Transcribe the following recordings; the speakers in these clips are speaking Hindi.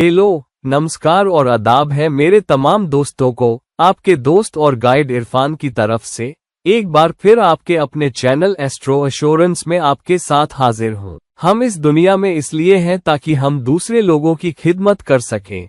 हेलो, नमस्कार और आदाब है मेरे तमाम दोस्तों को। आपके दोस्त और गाइड इरफान की तरफ से एक बार फिर आपके अपने चैनल एस्ट्रो एश्योरेंस में आपके साथ हाजिर हूँ। हम इस दुनिया में इसलिए हैं ताकि हम दूसरे लोगों की खिदमत कर सकें।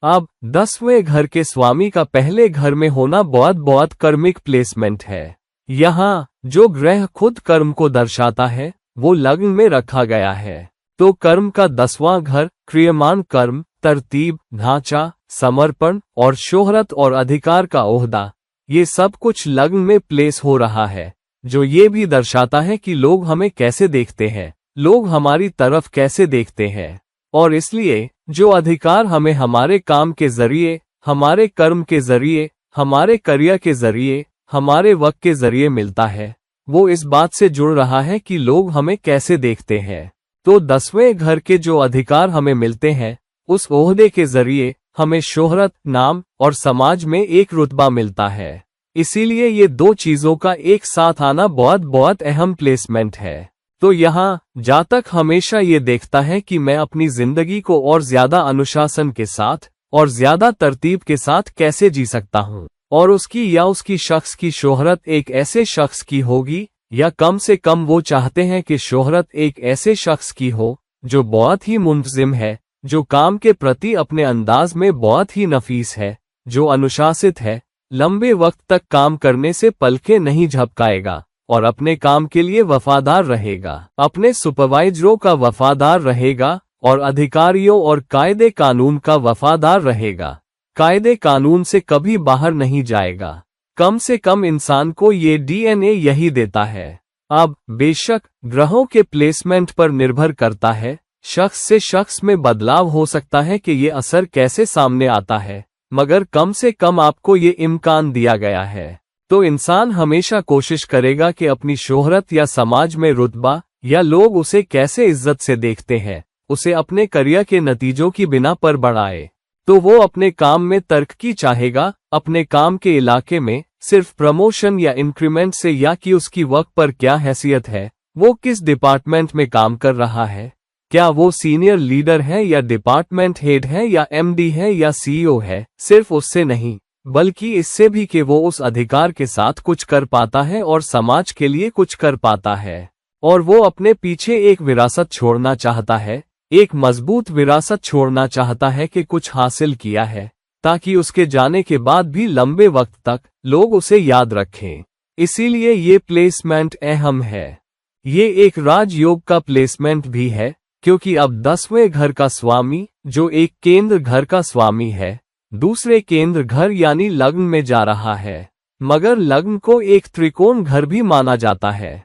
अब 10वें घर के स्वामी का पहले घर में होना बहुत बहुत कर्मिक प्लेसमेंट है। यहाँ जो ग्रह खुद कर्म को दर्शाता है वो लग्न में रखा गया है। तो कर्म का 10वां घर क्रियमान कर्म, तरतीब, ढांचा, समर्पण और शोहरत और अधिकार का ओहदा, ये सब कुछ लग्न में प्लेस हो रहा है, जो ये भी दर्शाता है कि लोग हमें कैसे देखते हैं, लोग हमारी तरफ कैसे देखते हैं। और इसलिए जो अधिकार हमें हमारे काम के जरिए, हमारे कर्म के जरिए, हमारे करियर के जरिए, हमारे वक्त के जरिए मिलता है, वो इस बात से जुड़ रहा है कि लोग हमें कैसे देखते हैं। तो 10वें घर के जो अधिकार हमें मिलते हैं, उस ओहदे के जरिए हमें शोहरत, नाम और समाज में एक रुतबा मिलता है। इसीलिए ये दो चीजों का एक साथ आना बहुत बहुत अहम प्लेसमेंट है। तो यहाँ जातक हमेशा ये देखता है कि मैं अपनी जिंदगी को और ज्यादा अनुशासन के साथ और ज्यादा तरतीब के साथ कैसे जी सकता हूँ, और उसकी या उसकी शख्स की शोहरत एक ऐसे शख्स की होगी, या कम से कम वो चाहते हैं कि शोहरत एक ऐसे शख्स की हो जो बहुत ही मुंतजिम है, जो काम के प्रति अपने अंदाज में बहुत ही नफीस है, जो अनुशासित है, लंबे वक्त तक काम करने से पलकें नहीं झपकाएगा और अपने काम के लिए वफादार रहेगा, अपने सुपरवाइजरों का वफादार रहेगा और अधिकारियों और कायदे कानून का वफादार रहेगा, कायदे कानून से कभी बाहर नहीं जाएगा। कम से कम इंसान को ये डीएनए यही देता है। अब बेशक ग्रहों के प्लेसमेंट पर निर्भर करता है, शख्स से शख्स में बदलाव हो सकता है कि ये असर कैसे सामने आता है, मगर कम से कम आपको ये इम्कान दिया गया है। तो इंसान हमेशा कोशिश करेगा कि अपनी शोहरत या समाज में रुतबा या लोग उसे कैसे इज्जत से देखते हैं, उसे अपने करियर के नतीजों की बिना पर बढ़ाए। तो वो अपने काम में तरक्की चाहेगा, अपने काम के इलाके में सिर्फ प्रमोशन या इंक्रीमेंट से, या कि उसकी वर्क पर क्या हैसियत है, वो किस डिपार्टमेंट में काम कर रहा है, क्या वो सीनियर लीडर है या डिपार्टमेंट हेड है या एमडी है या सीईओ है, सिर्फ उससे नहीं बल्कि इससे भी कि वो उस अधिकार के साथ कुछ कर पाता है और समाज के लिए कुछ कर पाता है। और वो अपने पीछे एक विरासत छोड़ना चाहता है, एक मजबूत विरासत छोड़ना चाहता है कि कुछ हासिल किया है, ताकि उसके जाने के बाद भी लंबे वक्त तक लोग उसे याद रखें। इसीलिए ये प्लेसमेंट अहम है। ये एक राजयोग का प्लेसमेंट भी है, क्योंकि अब 10वें घर का स्वामी जो एक केंद्र घर का स्वामी है, दूसरे केंद्र घर यानी लग्न में जा रहा है। मगर लग्न को एक त्रिकोण घर भी माना जाता है।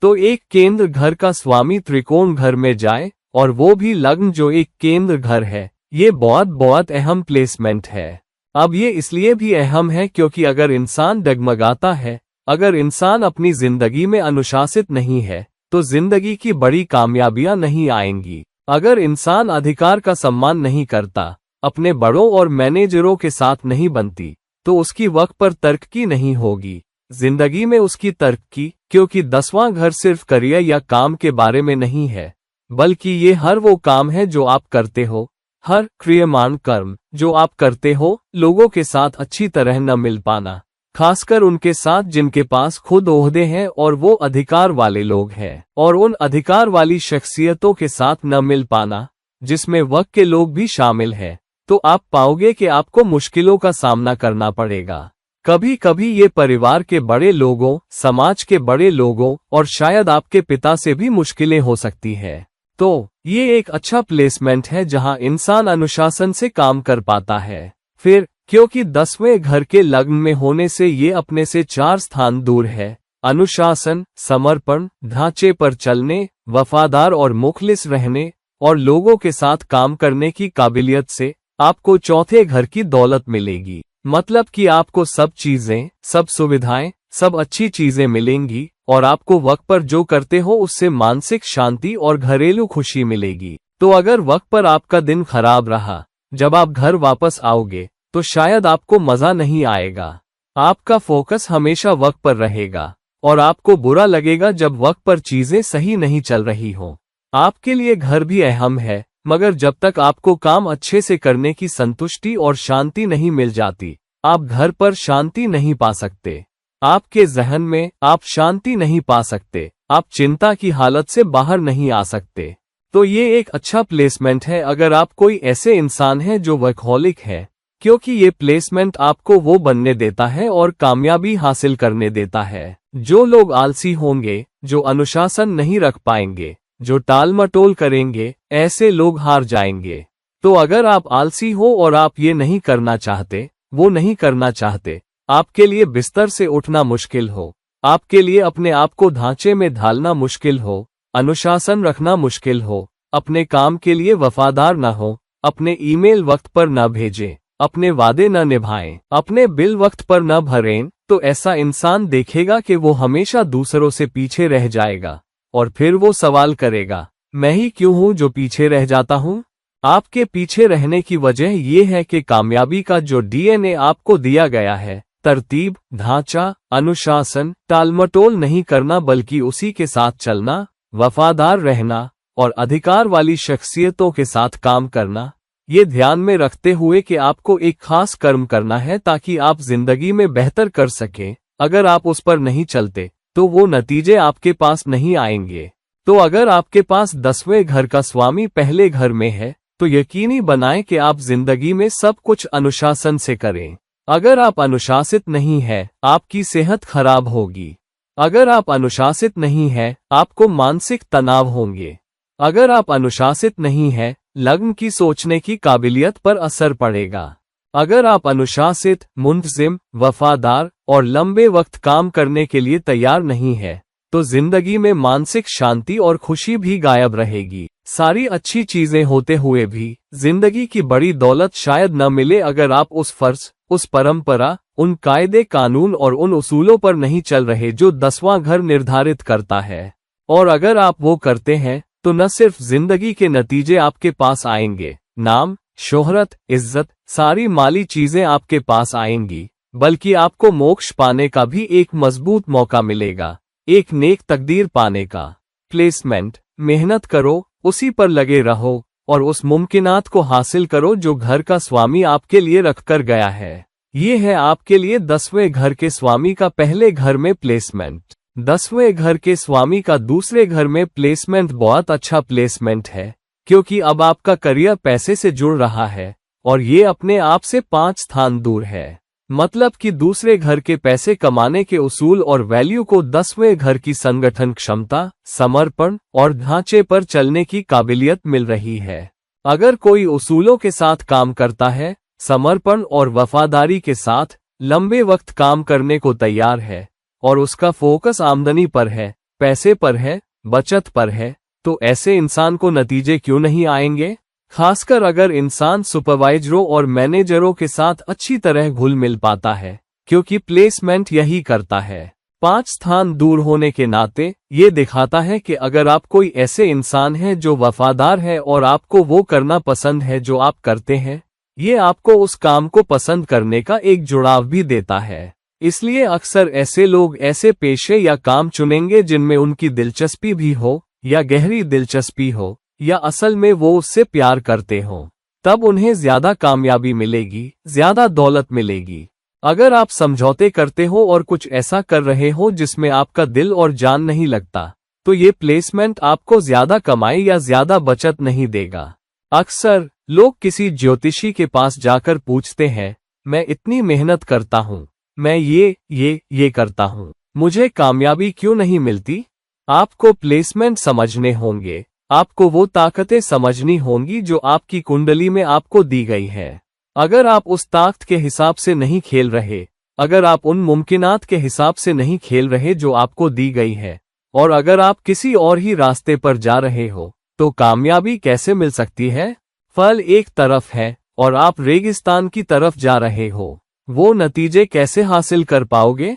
तो एक केंद्र घर का स्वामी त्रिकोण घर में जाए, और वो भी लग्न जो एक केंद्र घर है, ये बहुत बहुत अहम प्लेसमेंट है। अब ये इसलिए भी अहम है क्योंकि अगर इंसान डगमगाता है, अगर इंसान अपनी जिंदगी में अनुशासित नहीं है, तो जिंदगी की बड़ी कामयाबियां नहीं आएंगी। अगर इंसान अधिकार का सम्मान नहीं करता, अपने बड़ों और मैनेजरों के साथ नहीं बनती, तो उसकी वक्त पर तरक्की नहीं होगी जिंदगी में उसकी तरक्की, क्योंकि 10वां घर सिर्फ करियर या काम के बारे में नहीं है, बल्कि ये हर वो काम है जो आप करते हो, हर क्रियमान कर्म जो आप करते हो। लोगों के साथ अच्छी तरह न मिल पाना, खासकर उनके साथ जिनके पास खुद ओहदे हैं और वो अधिकार वाले लोग हैं, और उन अधिकार वाली शख्सियतों के साथ न मिल पाना जिसमें वक्त के लोग भी शामिल हैं, तो आप पाओगे कि आपको मुश्किलों का सामना करना पड़ेगा। कभी कभी ये परिवार के बड़े लोगों, समाज के बड़े लोगों और शायद आपके पिता से भी मुश्किलें हो सकती हैं। तो ये एक अच्छा प्लेसमेंट है जहां इंसान अनुशासन से काम कर पाता है। फिर क्योंकि 10वें घर के लग्न में होने से ये अपने से 4 स्थान दूर है, अनुशासन, समर्पण, ढांचे पर चलने, वफादार और मुखलिस रहने और लोगों के साथ काम करने की काबिलियत से आपको चौथे घर की दौलत मिलेगी। मतलब कि आपको सब चीजें, सब सुविधाएं, सब अच्छी चीजें मिलेंगी, और आपको वक्त पर जो करते हो उससे मानसिक शांति और घरेलू खुशी मिलेगी। तो अगर वक्त पर आपका दिन खराब रहा, जब आप घर वापस आओगे तो शायद आपको मजा नहीं आएगा। आपका फोकस हमेशा वक्त पर रहेगा और आपको बुरा लगेगा जब वक्त पर चीजें सही नहीं चल रही हो। आपके लिए घर भी अहम है, मगर जब तक आपको काम अच्छे से करने की संतुष्टि और शांति नहीं मिल जाती, आप घर पर शांति नहीं पा सकते। आपके जहन में आप शांति नहीं पा सकते, आप चिंता की हालत से बाहर नहीं आ सकते। तो ये एक अच्छा प्लेसमेंट है अगर आप कोई ऐसे इंसान हैं जो वर्कहॉलिक है, क्योंकि ये प्लेसमेंट आपको वो बनने देता है और कामयाबी हासिल करने देता है। जो लोग आलसी होंगे, जो अनुशासन नहीं रख पाएंगे, जो टालमटोल करेंगे, ऐसे लोग हार जाएंगे। तो अगर आप आलसी हो और आप ये नहीं करना चाहते, वो नहीं करना चाहते, आपके लिए बिस्तर से उठना मुश्किल हो, आपके लिए अपने आप को ढांचे में ढालना मुश्किल हो, अनुशासन रखना मुश्किल हो, अपने काम के लिए वफादार न हो, अपने ईमेल वक्त पर न भेजें, अपने वादे न निभाएं, अपने बिल वक्त पर न भरें, तो ऐसा इंसान देखेगा कि वो हमेशा दूसरों से पीछे रह जाएगा और फिर वो सवाल करेगा, मैं ही क्यों हूं जो पीछे रह जाता हूं? आपके पीछे रहने की वजह ये है कि कामयाबी का जो डीएनए आपको दिया गया है, तरतीब, ढांचा, अनुशासन, टालमटोल नहीं करना बल्कि उसी के साथ चलना, वफादार रहना और अधिकार वाली शख्सियतों के साथ काम करना, ये ध्यान में रखते हुए कि आपको एक खास कर्म करना है ताकि आप जिंदगी में बेहतर कर सकें। अगर आप उस पर नहीं चलते तो वो नतीजे आपके पास नहीं आएंगे। तो अगर आपके पास 10वें घर का स्वामी पहले घर में है तो यकीनी बनाएं कि आप जिंदगी में सब कुछ अनुशासन से करें। अगर आप अनुशासित नहीं है, आपकी सेहत खराब होगी। अगर आप अनुशासित नहीं है, आपको मानसिक तनाव होंगे। अगर आप अनुशासित नहीं है, लग्न की सोचने की काबिलियत पर असर पड़ेगा। अगर आप अनुशासित, मुंतजिम, वफादार और लंबे वक्त काम करने के लिए तैयार नहीं है, तो जिंदगी में मानसिक शांति और खुशी भी गायब रहेगी। सारी अच्छी चीजें होते हुए भी जिंदगी की बड़ी दौलत शायद न मिले अगर आप उस फर्ज, उस परंपरा, उन कायदे कानून और उन उसूलों पर नहीं चल रहे जो 10वां घर निर्धारित करता है। और अगर आप वो करते हैं तो न सिर्फ जिंदगी के नतीजे आपके पास आएंगे, नाम, शोहरत, इज्जत, सारी माली चीजें आपके पास आएंगी, बल्कि आपको मोक्ष पाने का भी एक मजबूत मौका मिलेगा, एक नेक तकदीर पाने का। प्लेसमेंट, मेहनत करो, उसी पर लगे रहो और उस मुमकिनात को हासिल करो जो घर का स्वामी आपके लिए रखकर गया है। ये है आपके लिए 10वें घर के स्वामी का पहले घर में प्लेसमेंट। 10वें घर के स्वामी का दूसरे घर में प्लेसमेंट बहुत अच्छा प्लेसमेंट है, क्योंकि अब आपका करियर पैसे से जुड़ रहा है और ये अपने आप से 5 स्थान दूर है। मतलब कि दूसरे घर के पैसे कमाने के उसूल और वैल्यू को 10वें घर की संगठन क्षमता, समर्पण और ढांचे पर चलने की काबिलियत मिल रही है। अगर कोई उसूलों के साथ काम करता है, समर्पण और वफादारी के साथ लंबे वक्त काम करने को तैयार है और उसका फोकस आमदनी पर है, पैसे पर है, बचत पर है, तो ऐसे इंसान को नतीजे क्यों नहीं आएंगे? खासकर अगर इंसान सुपरवाइजरों और मैनेजरों के साथ अच्छी तरह घुल मिल पाता है, क्योंकि प्लेसमेंट यही करता है। 5 स्थान दूर होने के नाते ये दिखाता है कि अगर आप कोई ऐसे इंसान हैं जो वफादार है और आपको वो करना पसंद है जो आप करते हैं, ये आपको उस काम को पसंद करने का एक जुड़ाव भी देता है। इसलिए अक्सर ऐसे लोग ऐसे पेशे या काम चुनेंगे जिनमें उनकी दिलचस्पी भी हो, या गहरी दिलचस्पी हो, या असल में वो उससे प्यार करते हो। तब उन्हें ज्यादा कामयाबी मिलेगी, ज्यादा दौलत मिलेगी। अगर आप समझौते करते हो और कुछ ऐसा कर रहे हो जिसमें आपका दिल और जान नहीं लगता, तो ये प्लेसमेंट आपको ज्यादा कमाई या ज्यादा बचत नहीं देगा। अक्सर लोग किसी ज्योतिषी के पास जाकर पूछते हैं, मैं इतनी मेहनत करता हूँ, मैं ये करता हूँ, मुझे कामयाबी क्यों नहीं मिलती? आपको प्लेसमेंट समझने होंगे, आपको वो ताकतें समझनी होंगी जो आपकी कुंडली में आपको दी गई है। अगर आप उस ताकत के हिसाब से नहीं खेल रहे, अगर आप उन मुमकिनात के हिसाब से नहीं खेल रहे जो आपको दी गई है, और अगर आप किसी और ही रास्ते पर जा रहे हो, तो कामयाबी कैसे मिल सकती है? फल एक तरफ है और आप रेगिस्तान की तरफ जा रहे हो, वो नतीजे कैसे हासिल कर पाओगे?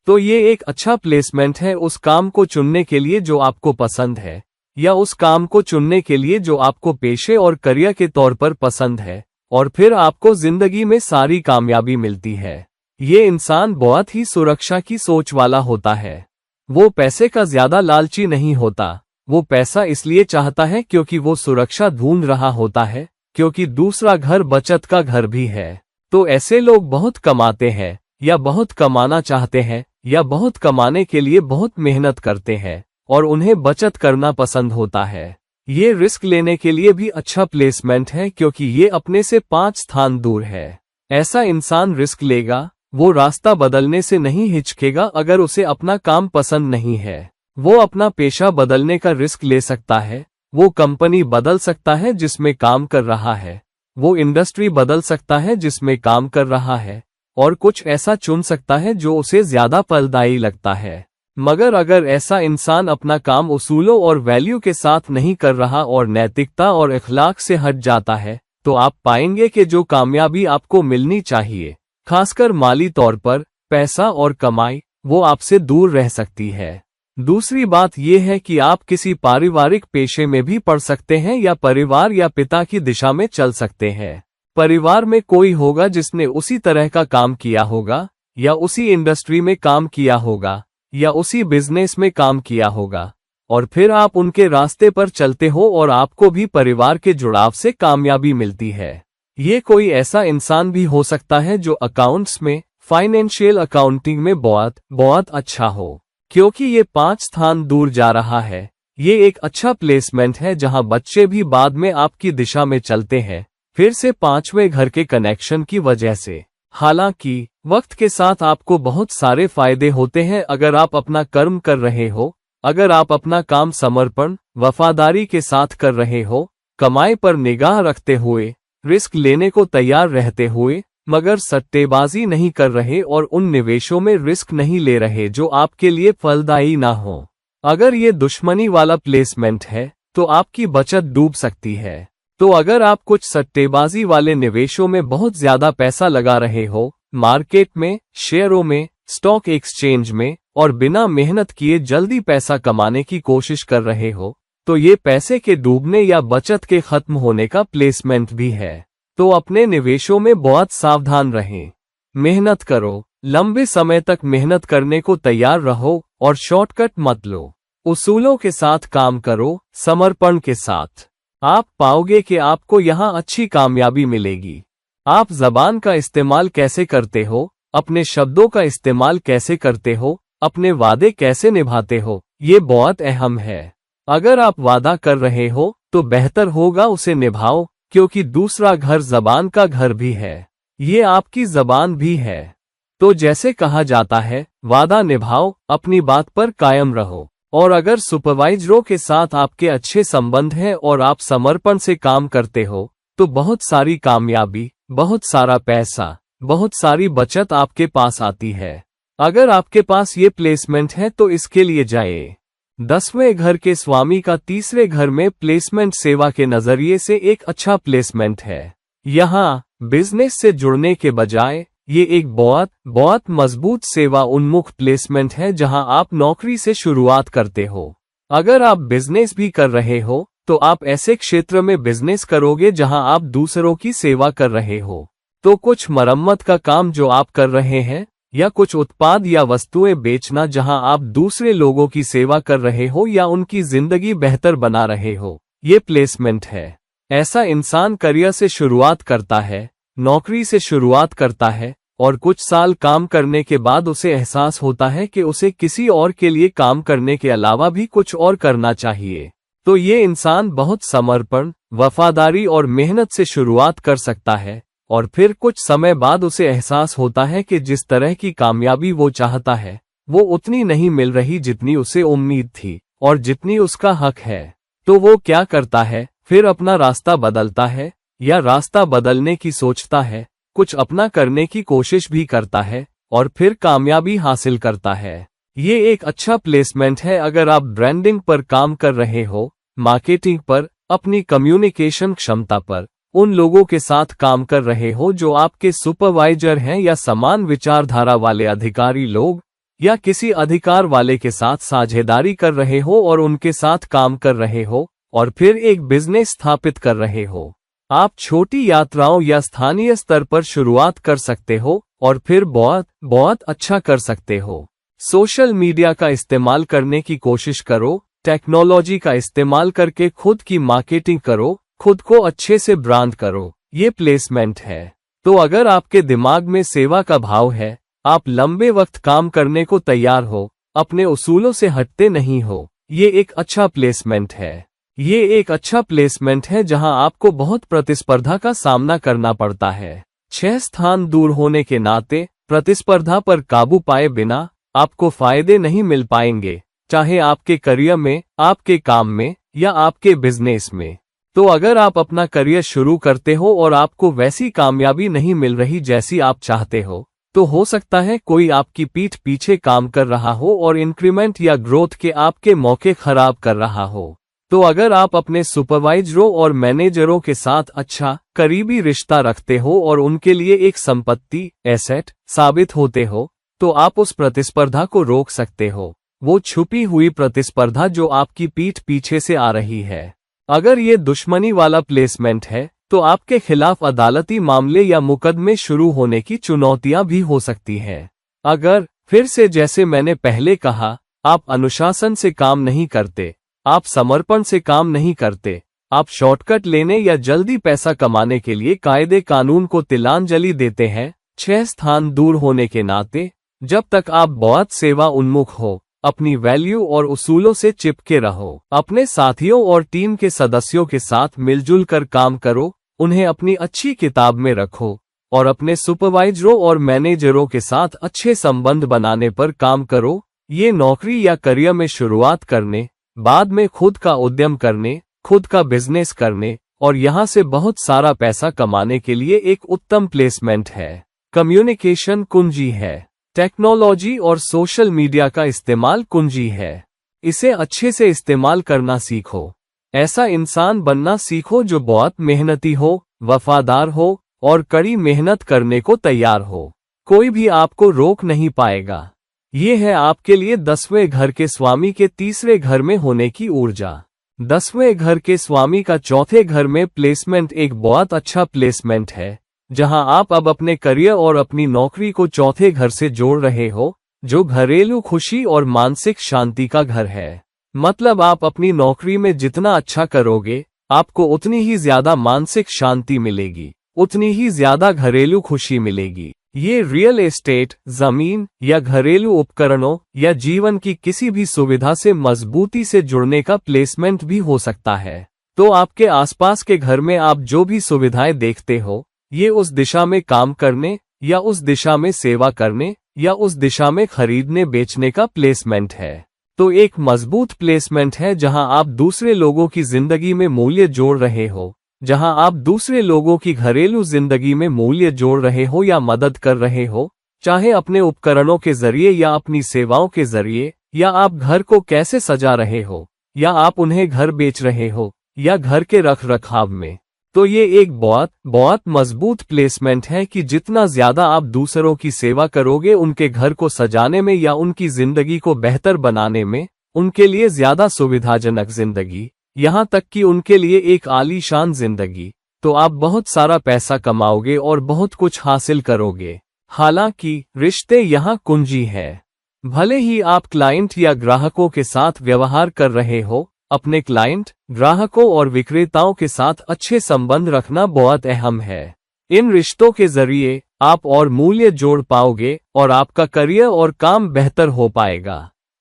तो ये एक अच्छा प्लेसमेंट है उस काम को चुनने के लिए जो आपको पसंद है, या उस काम को चुनने के लिए जो आपको पेशे और करियर के तौर पर पसंद है, और फिर आपको जिंदगी में सारी कामयाबी मिलती है। ये इंसान बहुत ही सुरक्षा की सोच वाला होता है। वो पैसे का ज्यादा लालची नहीं होता, वो पैसा इसलिए चाहता है क्योंकि वो सुरक्षा ढूंढ रहा होता है, क्योंकि दूसरा घर बचत का घर भी है। तो ऐसे लोग बहुत कमाते हैं, या बहुत कमाना चाहते हैं, या बहुत कमाने के लिए बहुत मेहनत करते हैं, और उन्हें बचत करना पसंद होता है। ये रिस्क लेने के लिए भी अच्छा प्लेसमेंट है क्योंकि ये अपने से 5 स्थान दूर है। ऐसा इंसान रिस्क लेगा, वो रास्ता बदलने से नहीं हिचकेगा। अगर उसे अपना काम पसंद नहीं है, वो अपना पेशा बदलने का रिस्क ले सकता है। वो कंपनी बदल सकता है जिसमें काम कर रहा है, वो इंडस्ट्री बदल सकता है जिसमें काम कर रहा है, और कुछ ऐसा चुन सकता है जो उसे ज्यादा फलदायी लगता है। मगर अगर ऐसा इंसान अपना काम उसूलों और वैल्यू के साथ नहीं कर रहा और नैतिकता और इखलाक से हट जाता है, तो आप पाएंगे कि जो कामयाबी आपको मिलनी चाहिए, खासकर माली तौर पर पैसा और कमाई, वो आपसे दूर रह सकती है। दूसरी बात यह है कि आप किसी पारिवारिक पेशे में भी पड़ सकते हैं या परिवार या पिता की दिशा में चल सकते हैं। परिवार में कोई होगा जिसने उसी तरह का काम किया होगा, या उसी इंडस्ट्री में काम किया होगा, या उसी बिजनेस में काम किया होगा, और फिर आप उनके रास्ते पर चलते हो और आपको भी परिवार के जुड़ाव से कामयाबी मिलती है। ये कोई ऐसा इंसान भी हो सकता है जो अकाउंट्स में, फाइनेंशियल अकाउंटिंग में बहुत अच्छा हो, क्योंकि ये 5 स्थान दूर जा रहा है। ये एक अच्छा प्लेसमेंट है जहां बच्चे भी बाद में आपकी दिशा में चलते हैं, फिर से 5वें घर के कनेक्शन की वजह से। हालांकि वक्त के साथ आपको बहुत सारे फायदे होते हैं अगर आप अपना कर्म कर रहे हो, अगर आप अपना काम समर्पण, वफादारी के साथ कर रहे हो, कमाई पर निगाह रखते हुए, रिस्क लेने को तैयार रहते हुए, मगर सट्टेबाजी नहीं कर रहे और उन निवेशों में रिस्क नहीं ले रहे जो आपके लिए फलदायी ना हो। अगर ये दुश्मनी वाला प्लेसमेंट है, तो आपकी बचत डूब सकती है। तो अगर आप कुछ सट्टेबाजी वाले निवेशों में बहुत ज्यादा पैसा लगा रहे हो, मार्केट में, शेयरों में, स्टॉक एक्सचेंज में, और बिना मेहनत किए जल्दी पैसा कमाने की कोशिश कर रहे हो, तो ये पैसे के डूबने या बचत के खत्म होने का प्लेसमेंट भी है। तो अपने निवेशों में बहुत सावधान रहें। मेहनत करो, लंबे समय तक मेहनत करने को तैयार रहो और शॉर्टकट मत लो। उसूलों के साथ काम करो, समर्पण के साथ। आप पाओगे कि आपको यहाँ अच्छी कामयाबी मिलेगी। आप जबान का इस्तेमाल कैसे करते हो, अपने शब्दों का इस्तेमाल कैसे करते हो, अपने वादे कैसे निभाते हो, ये बहुत अहम है। अगर आप वादा कर रहे हो तो बेहतर होगा उसे निभाओ, क्योंकि दूसरा घर जबान का घर भी है, ये आपकी जबान भी है। तो जैसे कहा जाता है, वादा निभाओ, अपनी बात पर कायम रहो। और अगर सुपरवाइजरों के साथ आपके अच्छे संबंध हैं और आप समर्पण से काम करते हो, तो बहुत सारी कामयाबी, बहुत सारा पैसा, बहुत सारी बचत आपके पास आती है। अगर आपके पास ये प्लेसमेंट है तो इसके लिए जाइए। 10वें घर के स्वामी का तीसरे घर में प्लेसमेंट सेवा के नजरिए से एक अच्छा प्लेसमेंट है। यहाँ बिजनेस से जुड़ने के बजाय ये एक बहुत मजबूत सेवा उन्मुख प्लेसमेंट है जहां आप नौकरी से शुरुआत करते हो। अगर आप बिजनेस भी कर रहे हो तो आप ऐसे क्षेत्र में बिजनेस करोगे जहां आप दूसरों की सेवा कर रहे हो। तो कुछ मरम्मत का काम जो आप कर रहे हैं, या कुछ उत्पाद या वस्तुएं बेचना जहां आप दूसरे लोगों की सेवा कर रहे हो या उनकी जिंदगी बेहतर बना रहे हो, ये प्लेसमेंट है। ऐसा इंसान करियर से शुरुआत करता है, नौकरी से शुरुआत करता है, और कुछ साल काम करने के बाद उसे एहसास होता है कि उसे किसी और के लिए काम करने के अलावा भी कुछ और करना चाहिए। तो ये इंसान बहुत समर्पण, वफादारी और मेहनत से शुरुआत कर सकता है, और फिर कुछ समय बाद उसे एहसास होता है कि जिस तरह की कामयाबी वो चाहता है, वो उतनी नहीं मिल रही जितनी उसे उम्मीद थी और जितनी उसका हक है। तो वो क्या करता है, फिर अपना रास्ता बदलता है, या रास्ता बदलने की सोचता है, कुछ अपना करने की कोशिश भी करता है, और फिर कामयाबी हासिल करता है। ये एक अच्छा प्लेसमेंट है अगर आप ब्रांडिंग पर काम कर रहे हो, मार्केटिंग पर, अपनी कम्युनिकेशन क्षमता पर, उन लोगों के साथ काम कर रहे हो जो आपके सुपरवाइजर हैं, या समान विचारधारा वाले अधिकारी लोग, या किसी अधिकार वाले के साथ साझेदारी कर रहे हो और उनके साथ काम कर रहे हो, और फिर एक बिजनेस स्थापित कर रहे हो। आप छोटी यात्राओं या स्थानीय स्तर पर शुरुआत कर सकते हो और फिर बहुत अच्छा कर सकते हो। सोशल मीडिया का इस्तेमाल करने की कोशिश करो, टेक्नोलॉजी का इस्तेमाल करके खुद की मार्केटिंग करो, खुद को अच्छे से ब्रांड करो, ये प्लेसमेंट है। तो अगर आपके दिमाग में सेवा का भाव है, आप लंबे वक्त काम करने को तैयार हो, अपने उसूलों से हटते नहीं हो, ये एक अच्छा प्लेसमेंट है। ये एक अच्छा प्लेसमेंट है जहां आपको बहुत प्रतिस्पर्धा का सामना करना पड़ता है। 6 स्थान दूर होने के नाते प्रतिस्पर्धा पर काबू पाए बिना आपको फायदे नहीं मिल पाएंगे, चाहे आपके करियर में, आपके काम में या आपके बिजनेस में। तो अगर आप अपना करियर शुरू करते हो और आपको वैसी कामयाबी नहीं मिल रही जैसी आप चाहते हो, तो हो सकता है कोई आपकी पीठ पीछे काम कर रहा हो और इंक्रीमेंट या ग्रोथ के आपके मौके खराब कर रहा हो। तो अगर आप अपने सुपरवाइजरों और मैनेजरों के साथ अच्छा करीबी रिश्ता रखते हो और उनके लिए एक संपत्ति, एसेट साबित होते हो, तो आप उस प्रतिस्पर्धा को रोक सकते हो, वो छुपी हुई प्रतिस्पर्धा जो आपकी पीठ पीछे से आ रही है। अगर ये दुश्मनी वाला प्लेसमेंट है, तो आपके खिलाफ अदालती मामले या मुकदमे शुरू होने की चुनौतियां भी हो सकती हैं। अगर फिर से जैसे मैंने पहले कहा, आप अनुशासन से काम नहीं करते, आप समर्पण से काम नहीं करते, आप शॉर्टकट लेने या जल्दी पैसा कमाने के लिए कायदे कानून को तिलांजलि देते हैं, 6 स्थान दूर होने के नाते, जब तक आप बहुत सेवा उन्मुख हो, अपनी वैल्यू और उसूलों से चिपके रहो, अपने साथियों और टीम के सदस्यों के साथ मिलजुल कर काम करो, उन्हें अपनी अच्छी किताब में रखो और अपने सुपरवाइजरों और मैनेजरों के साथ अच्छे संबंध बनाने पर काम करो। ये नौकरी या करियर में शुरुआत करने, बाद में खुद का उद्यम करने, खुद का बिजनेस करने और यहां से बहुत सारा पैसा कमाने के लिए एक उत्तम प्लेसमेंट है। कम्युनिकेशन कुंजी है। टेक्नोलॉजी और सोशल मीडिया का इस्तेमाल कुंजी है। इसे अच्छे से इस्तेमाल करना सीखो। ऐसा इंसान बनना सीखो जो बहुत मेहनती हो, वफादार हो और कड़ी मेहनत करने को तैयार हो। कोई भी आपको रोक नहीं पाएगा। ये है आपके लिए 10वें घर के स्वामी के तीसरे घर में होने की ऊर्जा। 10वें घर के स्वामी का चौथे घर में प्लेसमेंट एक बहुत अच्छा प्लेसमेंट है, जहां आप अब अपने करियर और अपनी नौकरी को चौथे घर से जोड़ रहे हो, जो घरेलू खुशी और मानसिक शांति का घर है। मतलब आप अपनी नौकरी में जितना अच्छा करोगे, आपको उतनी ही ज्यादा मानसिक शांति मिलेगी, उतनी ही ज्यादा घरेलू खुशी मिलेगी। ये रियल एस्टेट, जमीन या घरेलू उपकरणों या जीवन की किसी भी सुविधा से मजबूती से जुड़ने का प्लेसमेंट भी हो सकता है। तो आपके आसपास के घर में आप जो भी सुविधाएं देखते हो, ये उस दिशा में काम करने या उस दिशा में सेवा करने या उस दिशा में खरीदने बेचने का प्लेसमेंट है। तो एक मजबूत प्लेसमेंट है जहां आप दूसरे लोगों की जिंदगी में मूल्य जोड़ रहे हो, जहां आप दूसरे लोगों की घरेलू जिंदगी में मूल्य जोड़ रहे हो या मदद कर रहे हो, चाहे अपने उपकरणों के जरिए या अपनी सेवाओं के जरिए, या आप घर को कैसे सजा रहे हो, या आप उन्हें घर बेच रहे हो या घर के रख रखाव में। तो ये एक बहुत मजबूत प्लेसमेंट है कि जितना ज्यादा आप दूसरों की सेवा करोगे उनके घर को सजाने में या उनकी जिंदगी को बेहतर बनाने में, उनके लिए ज्यादा सुविधाजनक जिंदगी, यहाँ तक कि उनके लिए एक आलीशान जिंदगी, तो आप बहुत सारा पैसा कमाओगे और बहुत कुछ हासिल करोगे। हालांकि रिश्ते यहाँ कुंजी है। भले ही आप क्लाइंट या ग्राहकों के साथ व्यवहार कर रहे हो, अपने क्लाइंट, ग्राहकों और विक्रेताओं के साथ अच्छे संबंध रखना बहुत अहम है। इन रिश्तों के जरिए आप और मूल्य जोड़ पाओगे और आपका करियर और काम बेहतर हो पाएगा।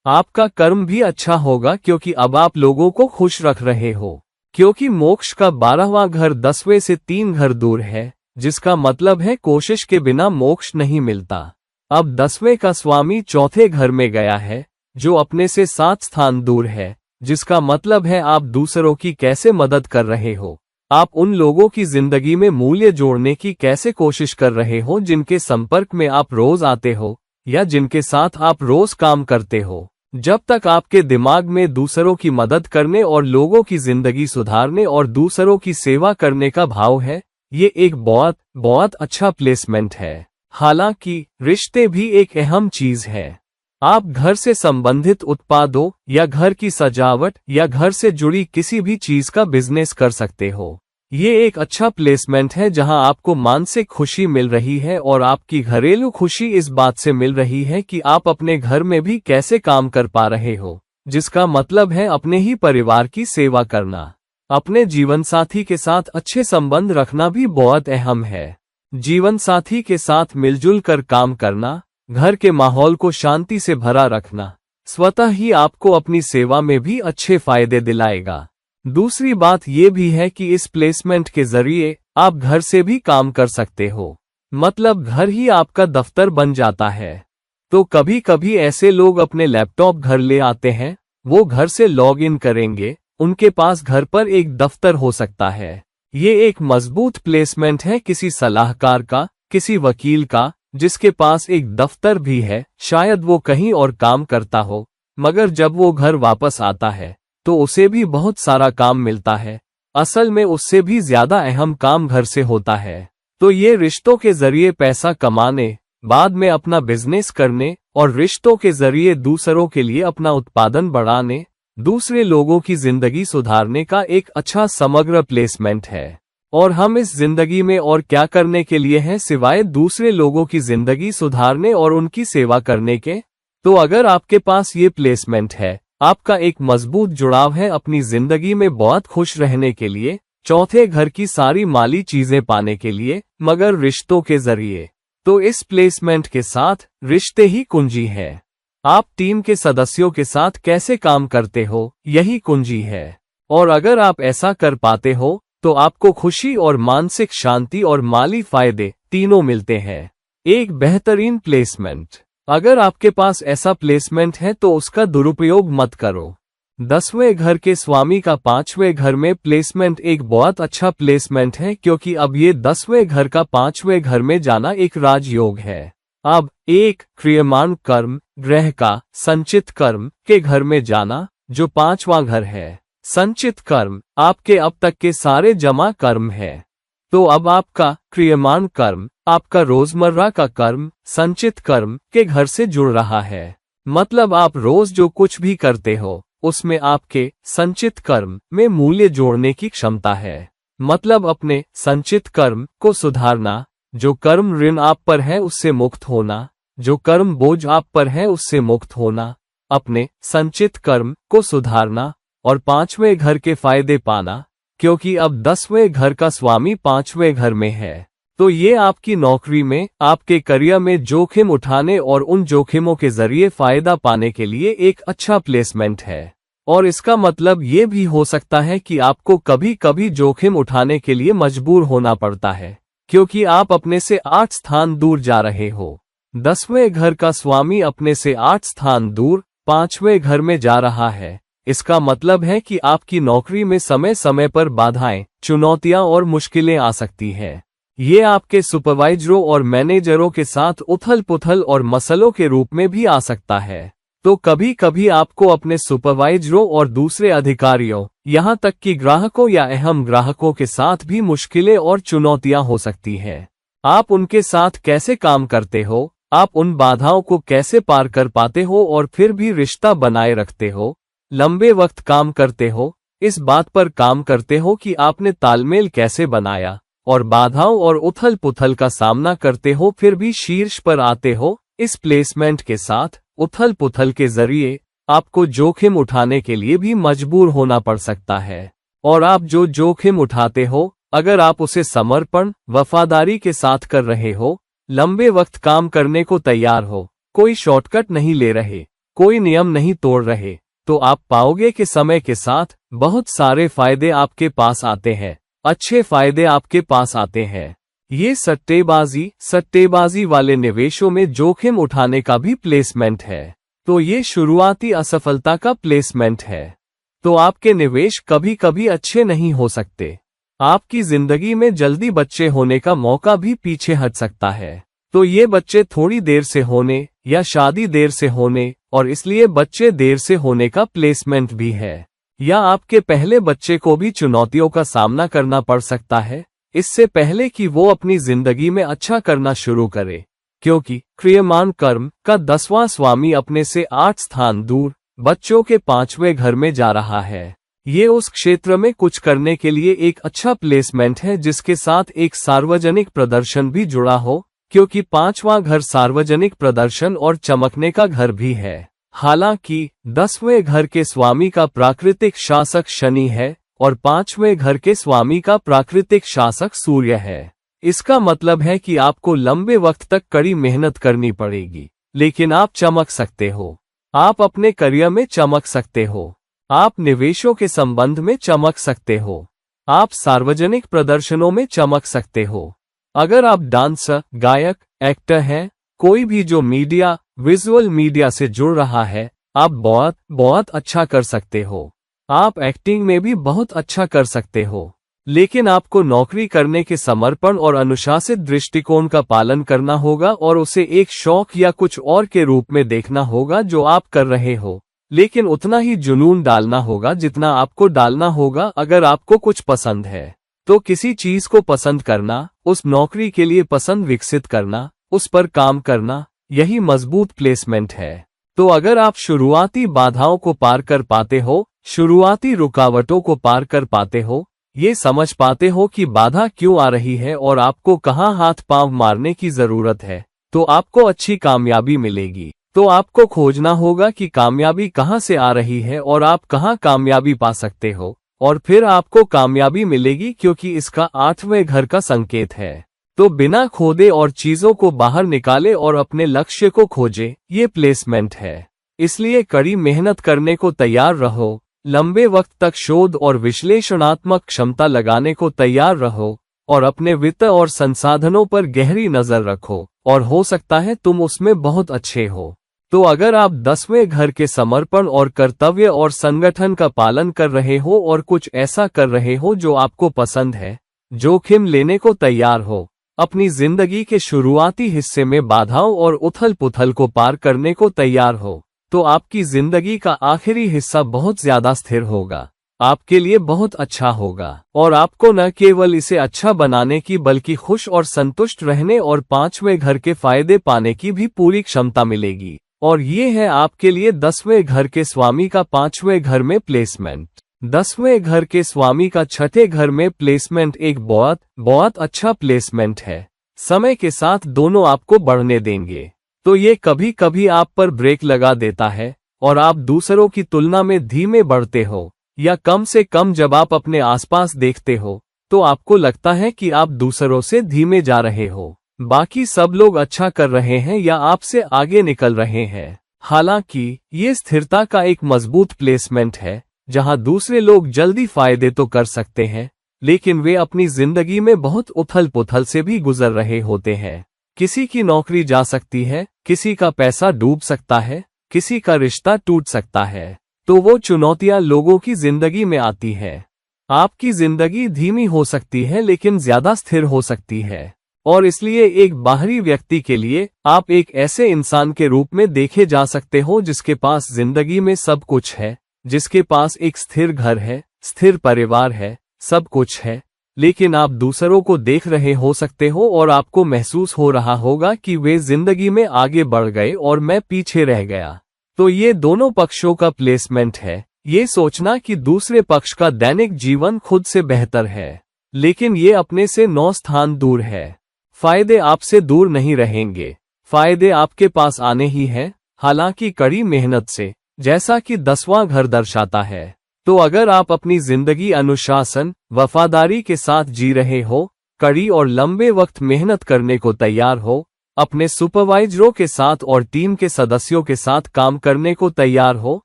आपका कर्म भी अच्छा होगा क्योंकि अब आप लोगों को खुश रख रहे हो। क्योंकि मोक्ष का 12वां घर 10वें से 3 घर दूर है, जिसका मतलब है कोशिश के बिना मोक्ष नहीं मिलता। अब 10वें का स्वामी चौथे घर में गया है, जो अपने से 7 स्थान दूर है, जिसका मतलब है आप दूसरों की कैसे मदद कर रहे हो, आप उन लोगों की जिंदगी में मूल्य जोड़ने की कैसे कोशिश कर रहे हो जिनके संपर्क में आप रोज आते हो या जिनके साथ आप रोज काम करते हो। जब तक आपके दिमाग में दूसरों की मदद करने और लोगों की जिंदगी सुधारने और दूसरों की सेवा करने का भाव है, ये एक बहुत अच्छा प्लेसमेंट है। हालांकि रिश्ते भी एक अहम चीज है। आप घर से संबंधित उत्पादों या घर की सजावट या घर से जुड़ी किसी भी चीज का बिजनेस कर सकते हो। ये एक अच्छा प्लेसमेंट है जहां आपको मानसिक खुशी मिल रही है और आपकी घरेलू खुशी इस बात से मिल रही है कि आप अपने घर में भी कैसे काम कर पा रहे हो, जिसका मतलब है अपने ही परिवार की सेवा करना। अपने जीवन साथी के साथ अच्छे संबंध रखना भी बहुत अहम है। जीवन साथी के साथ मिलजुल कर काम करना, घर के माहौल को शांति से भरा रखना स्वतः ही आपको अपनी सेवा में भी अच्छे फायदे दिलाएगा। दूसरी बात यह भी है कि इस प्लेसमेंट के जरिए आप घर से भी काम कर सकते हो, मतलब घर ही आपका दफ्तर बन जाता है। तो कभी कभी ऐसे लोग अपने लैपटॉप घर ले आते हैं, वो घर से लॉग इन करेंगे, उनके पास घर पर एक दफ्तर हो सकता है। ये एक मजबूत प्लेसमेंट है किसी सलाहकार का, किसी वकील का, जिसके पास एक दफ्तर भी है। शायद वो कहीं और काम करता हो, मगर जब वो घर वापस आता है तो उसे भी बहुत सारा काम मिलता है। असल में उससे भी ज्यादा अहम काम घर से होता है। तो ये रिश्तों के जरिए पैसा कमाने, बाद में अपना बिजनेस करने और रिश्तों के जरिए दूसरों के लिए अपना उत्पादन बढ़ाने, दूसरे लोगों की जिंदगी सुधारने का एक अच्छा समग्र प्लेसमेंट है। और हम इस जिंदगी में और क्या करने के लिए हैं सिवाय दूसरे लोगों की जिंदगी सुधारने और उनकी सेवा करने के। तो अगर आपके पास ये प्लेसमेंट है, आपका एक मजबूत जुड़ाव है अपनी जिंदगी में बहुत खुश रहने के लिए, चौथे घर की सारी माली चीजें पाने के लिए, मगर रिश्तों के जरिए। तो इस प्लेसमेंट के साथ रिश्ते ही कुंजी है। आप टीम के सदस्यों के साथ कैसे काम करते हो, यही कुंजी है। और अगर आप ऐसा कर पाते हो तो आपको खुशी और मानसिक शांति और माली फायदे तीनों मिलते हैं। एक बेहतरीन प्लेसमेंट। अगर आपके पास ऐसा प्लेसमेंट है तो उसका दुरुपयोग मत करो। 10वें घर के स्वामी का 5वें घर में प्लेसमेंट एक बहुत अच्छा प्लेसमेंट है, क्योंकि अब ये 10वें घर का 5वें घर में जाना एक राजयोग है। अब एक क्रियमान कर्म ग्रह का संचित कर्म के घर में जाना, जो 5वां घर है। संचित कर्म आपके अब तक के सारे जमा कर्म है। तो अब आपका क्रियमान कर्म, आपका रोजमर्रा का कर्म संचित कर्म के घर से जुड़ रहा है। मतलब आप रोज जो कुछ भी करते हो उसमें आपके संचित कर्म में मूल्य जोड़ने की क्षमता है। मतलब अपने संचित कर्म को सुधारना, जो कर्म ऋण आप पर है उससे मुक्त होना, जो कर्म बोझ आप पर है उससे मुक्त होना, अपने संचित कर्म को सुधारना और 5वें घर के फायदे पाना, क्योंकि अब 10वें घर का स्वामी 5वें घर में है। तो ये आपकी नौकरी में, आपके करियर में जोखिम उठाने और उन जोखिमों के जरिए फायदा पाने के लिए एक अच्छा प्लेसमेंट है। और इसका मतलब ये भी हो सकता है कि आपको कभी कभी जोखिम उठाने के लिए मजबूर होना पड़ता है, क्योंकि आप अपने से 8 स्थान दूर जा रहे हो। 10वें घर का स्वामी अपने से 8 स्थान दूर 5वें घर में जा रहा है। इसका मतलब है कि आपकी नौकरी में समय समय पर बाधाएं, चुनौतियां और मुश्किलें आ सकती हैं। ये आपके सुपरवाइजरों और मैनेजरों के साथ उथल पुथल और मसलों के रूप में भी आ सकता है। तो कभी कभी आपको अपने सुपरवाइजरों और दूसरे अधिकारियों, यहाँ तक कि ग्राहकों या अहम ग्राहकों के साथ भी मुश्किलें और चुनौतियां हो सकती हैं। आप उनके साथ कैसे काम करते हो, आप उन बाधाओं को कैसे पार कर पाते हो और फिर भी रिश्ता बनाए रखते हो, लंबे वक्त काम करते हो, इस बात पर काम करते हो कि आपने तालमेल कैसे बनाया और बाधाओं और उथल पुथल का सामना करते हो फिर भी शीर्ष पर आते हो। इस प्लेसमेंट के साथ उथल पुथल के जरिए आपको जोखिम उठाने के लिए भी मजबूर होना पड़ सकता है। और आप जो जोखिम उठाते हो, अगर आप उसे समर्पण, वफादारी के साथ कर रहे हो, लंबे वक्त काम करने को तैयार हो, कोई शॉर्टकट नहीं ले रहे, कोई नियम नहीं तोड़ रहे, तो आप पाओगे कि समय के साथ बहुत सारे फायदे आपके पास आते हैं, अच्छे फायदे आपके पास आते हैं। ये सट्टेबाजी वाले निवेशों में जोखिम उठाने का भी प्लेसमेंट है। तो ये शुरुआती असफलता का प्लेसमेंट है। तो आपके निवेश कभी कभी अच्छे नहीं हो सकते। आपकी जिंदगी में जल्दी बच्चे होने का मौका भी पीछे हट सकता है। तो ये बच्चे थोड़ी देर से होने या शादी देर से होने और इसलिए बच्चे देर से होने का प्लेसमेंट भी है। या आपके पहले बच्चे को भी चुनौतियों का सामना करना पड़ सकता है, इससे पहले कि वो अपनी जिंदगी में अच्छा करना शुरू करे, क्योंकि क्रियमान कर्म का 10वां स्वामी अपने से 8 स्थान दूर बच्चों के 5वें घर में जा रहा है। ये उस क्षेत्र में कुछ करने के लिए एक अच्छा प्लेसमेंट है जिसके साथ एक सार्वजनिक प्रदर्शन भी जुड़ा हो, क्योंकि 5वां घर सार्वजनिक प्रदर्शन और चमकने का घर भी है। हालांकि 10वें घर के स्वामी का प्राकृतिक शासक शनि है और 5वें घर के स्वामी का प्राकृतिक शासक सूर्य है। इसका मतलब है कि आपको लंबे वक्त तक कड़ी मेहनत करनी पड़ेगी, लेकिन आप चमक सकते हो। आप अपने करियर में चमक सकते हो। आप निवेशों के संबंध में चमक सकते हो। आप सार्वजनिक प्रदर्शनों में चमक सकते हो। अगर आप डांसर, गायक, एक्टर हैं, कोई भी जो मीडिया, विजुअल मीडिया से जुड़ रहा है, आप बहुत बहुत अच्छा कर सकते हो। आप एक्टिंग में भी बहुत अच्छा कर सकते हो। लेकिन आपको नौकरी करने के समर्पण और अनुशासित दृष्टिकोण का पालन करना होगा और उसे एक शौक या कुछ और के रूप में देखना होगा जो आप कर रहे हो, लेकिन उतना ही जुनून डालना होगा जितना आपको डालना होगा। अगर आपको कुछ पसंद है तो किसी चीज को पसंद करना, उस नौकरी के लिए पसंद विकसित करना, उस पर काम करना, यही मजबूत प्लेसमेंट है। तो अगर आप शुरुआती बाधाओं को पार कर पाते हो, शुरुआती रुकावटों को पार कर पाते हो, ये समझ पाते हो कि बाधा क्यों आ रही है और आपको कहाँ हाथ पांव मारने की जरूरत है, तो आपको अच्छी कामयाबी मिलेगी। तो आपको खोजना होगा कि कामयाबी कहाँ से आ रही है और आप कहाँ कामयाबी पा सकते हो, और फिर आपको कामयाबी मिलेगी, क्योंकि इसका 8वें घर का संकेत है। तो बिना खोदे और चीजों को बाहर निकाले और अपने लक्ष्य को खोजे, ये प्लेसमेंट है। इसलिए कड़ी मेहनत करने को तैयार रहो, लंबे वक्त तक शोध और विश्लेषणात्मक क्षमता लगाने को तैयार रहो, और अपने वित्त और संसाधनों पर गहरी नजर रखो, और हो सकता है तुम उसमें बहुत अच्छे हो। तो अगर आप 10वें घर के समर्पण और कर्तव्य और संगठन का पालन कर रहे हो और कुछ ऐसा कर रहे हो जो आपको पसंद है, जोखिम लेने को तैयार हो, अपनी जिंदगी के शुरुआती हिस्से में बाधाओं और उथल पुथल को पार करने को तैयार हो, तो आपकी जिंदगी का आखिरी हिस्सा बहुत ज्यादा स्थिर होगा, आपके लिए बहुत अच्छा होगा, और आपको न केवल इसे अच्छा बनाने की बल्कि खुश और संतुष्ट रहने और 5वें घर के फायदे पाने की भी पूरी क्षमता मिलेगी। और ये है आपके लिए 10वें घर के स्वामी का 5वें घर में प्लेसमेंट। 10वें घर के स्वामी का 6ठे घर में प्लेसमेंट एक बहुत बहुत अच्छा प्लेसमेंट है। समय के साथ दोनों आपको बढ़ने देंगे। तो ये कभी कभी आप पर ब्रेक लगा देता है और आप दूसरों की तुलना में धीमे बढ़ते हो, या कम से कम जब आप अपने आसपास देखते हो तो आपको लगता है कि आप दूसरों से धीमे जा रहे हो, बाकी सब लोग अच्छा कर रहे हैं या आपसे आगे निकल रहे हैं। हालांकि ये स्थिरता का एक मजबूत प्लेसमेंट है, जहां दूसरे लोग जल्दी फायदे तो कर सकते हैं, लेकिन वे अपनी जिंदगी में बहुत उथल पुथल से भी गुजर रहे होते हैं। किसी की नौकरी जा सकती है, किसी का पैसा डूब सकता है, किसी का रिश्ता टूट सकता है। तो वो चुनौतियां लोगों की जिंदगी में आती है। आपकी जिंदगी धीमी हो सकती है लेकिन ज्यादा स्थिर हो सकती है, और इसलिए एक बाहरी व्यक्ति के लिए आप एक ऐसे इंसान के रूप में देखे जा सकते हो जिसके पास जिंदगी में सब कुछ है, जिसके पास एक स्थिर घर है, स्थिर परिवार है, सब कुछ है, लेकिन आप दूसरों को देख रहे हो सकते हो और आपको महसूस हो रहा होगा कि वे जिंदगी में आगे बढ़ गए और मैं पीछे रह गया। तो ये दोनों पक्षों का प्लेसमेंट है। ये सोचना कि दूसरे पक्ष का दैनिक जीवन खुद से बेहतर है, लेकिन ये अपने से 9 स्थान दूर है। फायदे आपसे दूर नहीं रहेंगे, फायदे आपके पास आने ही हैं, हालांकि कड़ी मेहनत से, जैसा कि 10वां घर दर्शाता है। तो अगर आप अपनी जिंदगी अनुशासन, वफादारी के साथ जी रहे हो, कड़ी और लंबे वक्त मेहनत करने को तैयार हो, अपने सुपरवाइजरों के साथ और टीम के सदस्यों के साथ काम करने को तैयार हो,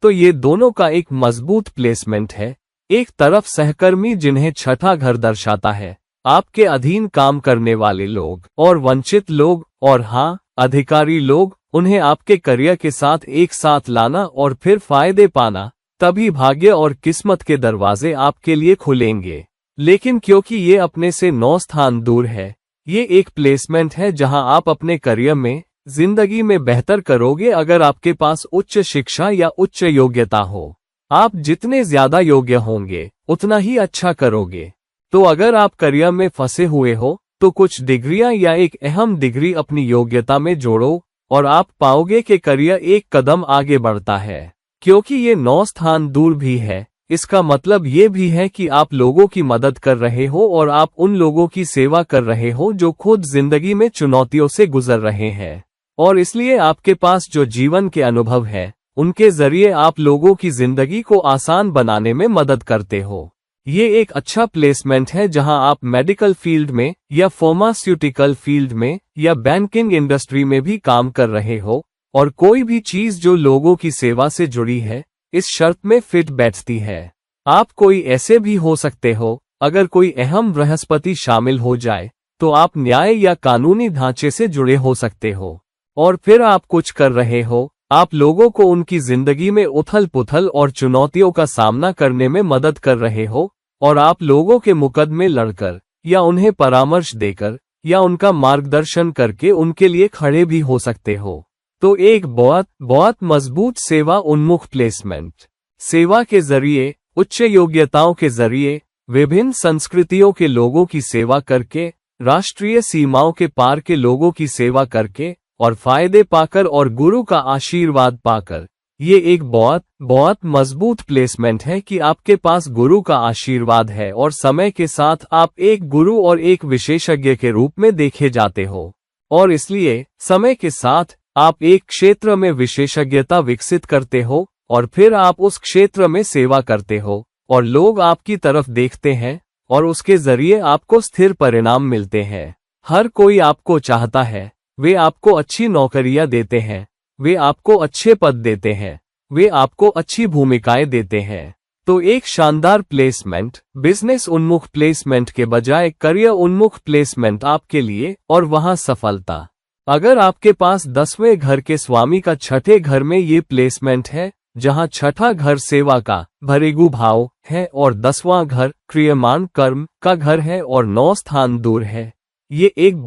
तो ये दोनों का एक मजबूत प्लेसमेंट है। एक तरफ सहकर्मी जिन्हें 6ठा घर दर्शाता है, आपके अधीन काम करने वाले लोग और वंचित लोग, और हाँ, अधिकारी लोग, उन्हें आपके करियर के साथ एक साथ लाना और फिर फायदे पाना, तभी भाग्य और किस्मत के दरवाजे आपके लिए खुलेंगे। लेकिन क्योंकि ये अपने से 9 स्थान दूर है, ये एक प्लेसमेंट है जहां आप अपने करियर में, जिंदगी में बेहतर करोगे अगर आपके पास उच्च शिक्षा या उच्च योग्यता हो। आप जितने ज्यादा योग्य होंगे उतना ही अच्छा करोगे। तो अगर आप करियर में फंसे हुए हो तो कुछ डिग्रियां या एक अहम डिग्री अपनी योग्यता में जोड़ो और आप पाओगे कि करियर एक कदम आगे बढ़ता है। क्योंकि ये 9 स्थान दूर भी है, इसका मतलब ये भी है कि आप लोगों की मदद कर रहे हो और आप उन लोगों की सेवा कर रहे हो जो खुद जिंदगी में चुनौतियों से गुजर रहे हैं। और इसलिए आपके पास जो जीवन के अनुभव है, उनके जरिए आप लोगों की जिंदगी को आसान बनाने में मदद करते हो। ये एक अच्छा प्लेसमेंट है जहां आप मेडिकल फील्ड में या फार्मास्यूटिकल फील्ड में या बैंकिंग इंडस्ट्री में भी काम कर रहे हो और कोई भी चीज जो लोगों की सेवा से जुड़ी है इस शर्त में फिट बैठती है। आप कोई ऐसे भी हो सकते हो, अगर कोई अहम बृहस्पति शामिल हो जाए तो आप न्याय या कानूनी ढांचे से जुड़े हो सकते हो और फिर आप कुछ कर रहे हो, आप लोगों को उनकी जिंदगी में उथल पुथल और चुनौतियों का सामना करने में मदद कर रहे हो और आप लोगों के मुकदमे लड़कर या उन्हें परामर्श देकर या उनका मार्गदर्शन करके उनके लिए खड़े भी हो सकते हो। तो एक बहुत मजबूत सेवा उन्मुख प्लेसमेंट। सेवा के जरिए, उच्च योग्यताओं के जरिए, विभिन्न संस्कृतियों के लोगों की सेवा करके, राष्ट्रीय सीमाओं के पार के लोगों की सेवा करके और फायदे पाकर और गुरु का आशीर्वाद पाकर, ये एक बहुत मजबूत प्लेसमेंट है कि आपके पास गुरु का आशीर्वाद है और समय के साथ आप एक गुरु और एक विशेषज्ञ के रूप में देखे जाते हो और इसलिए समय के साथ आप एक क्षेत्र में विशेषज्ञता विकसित करते हो और फिर आप उस क्षेत्र में सेवा करते हो और लोग आपकी तरफ देखते हैं और उसके जरिए आपको स्थिर परिणाम मिलते हैं। हर कोई आपको चाहता है, वे आपको अच्छी नौकरियां देते हैं, वे आपको अच्छे पद देते हैं, वे आपको अच्छी भूमिकाएं देते हैं। तो एक शानदार प्लेसमेंट, बिजनेस उन्मुख प्लेसमेंट के बजाय करियर उन्मुख प्लेसमेंट आपके लिए और वहां सफलता। अगर आपके पास 10वें घर के स्वामी का छठे घर में ये प्लेसमेंट है, जहां छठा घर सेवा का भरेगू भाव है और 10वां घर क्रियमान कर्म का घर है और 9 स्थान दूर है, ये एक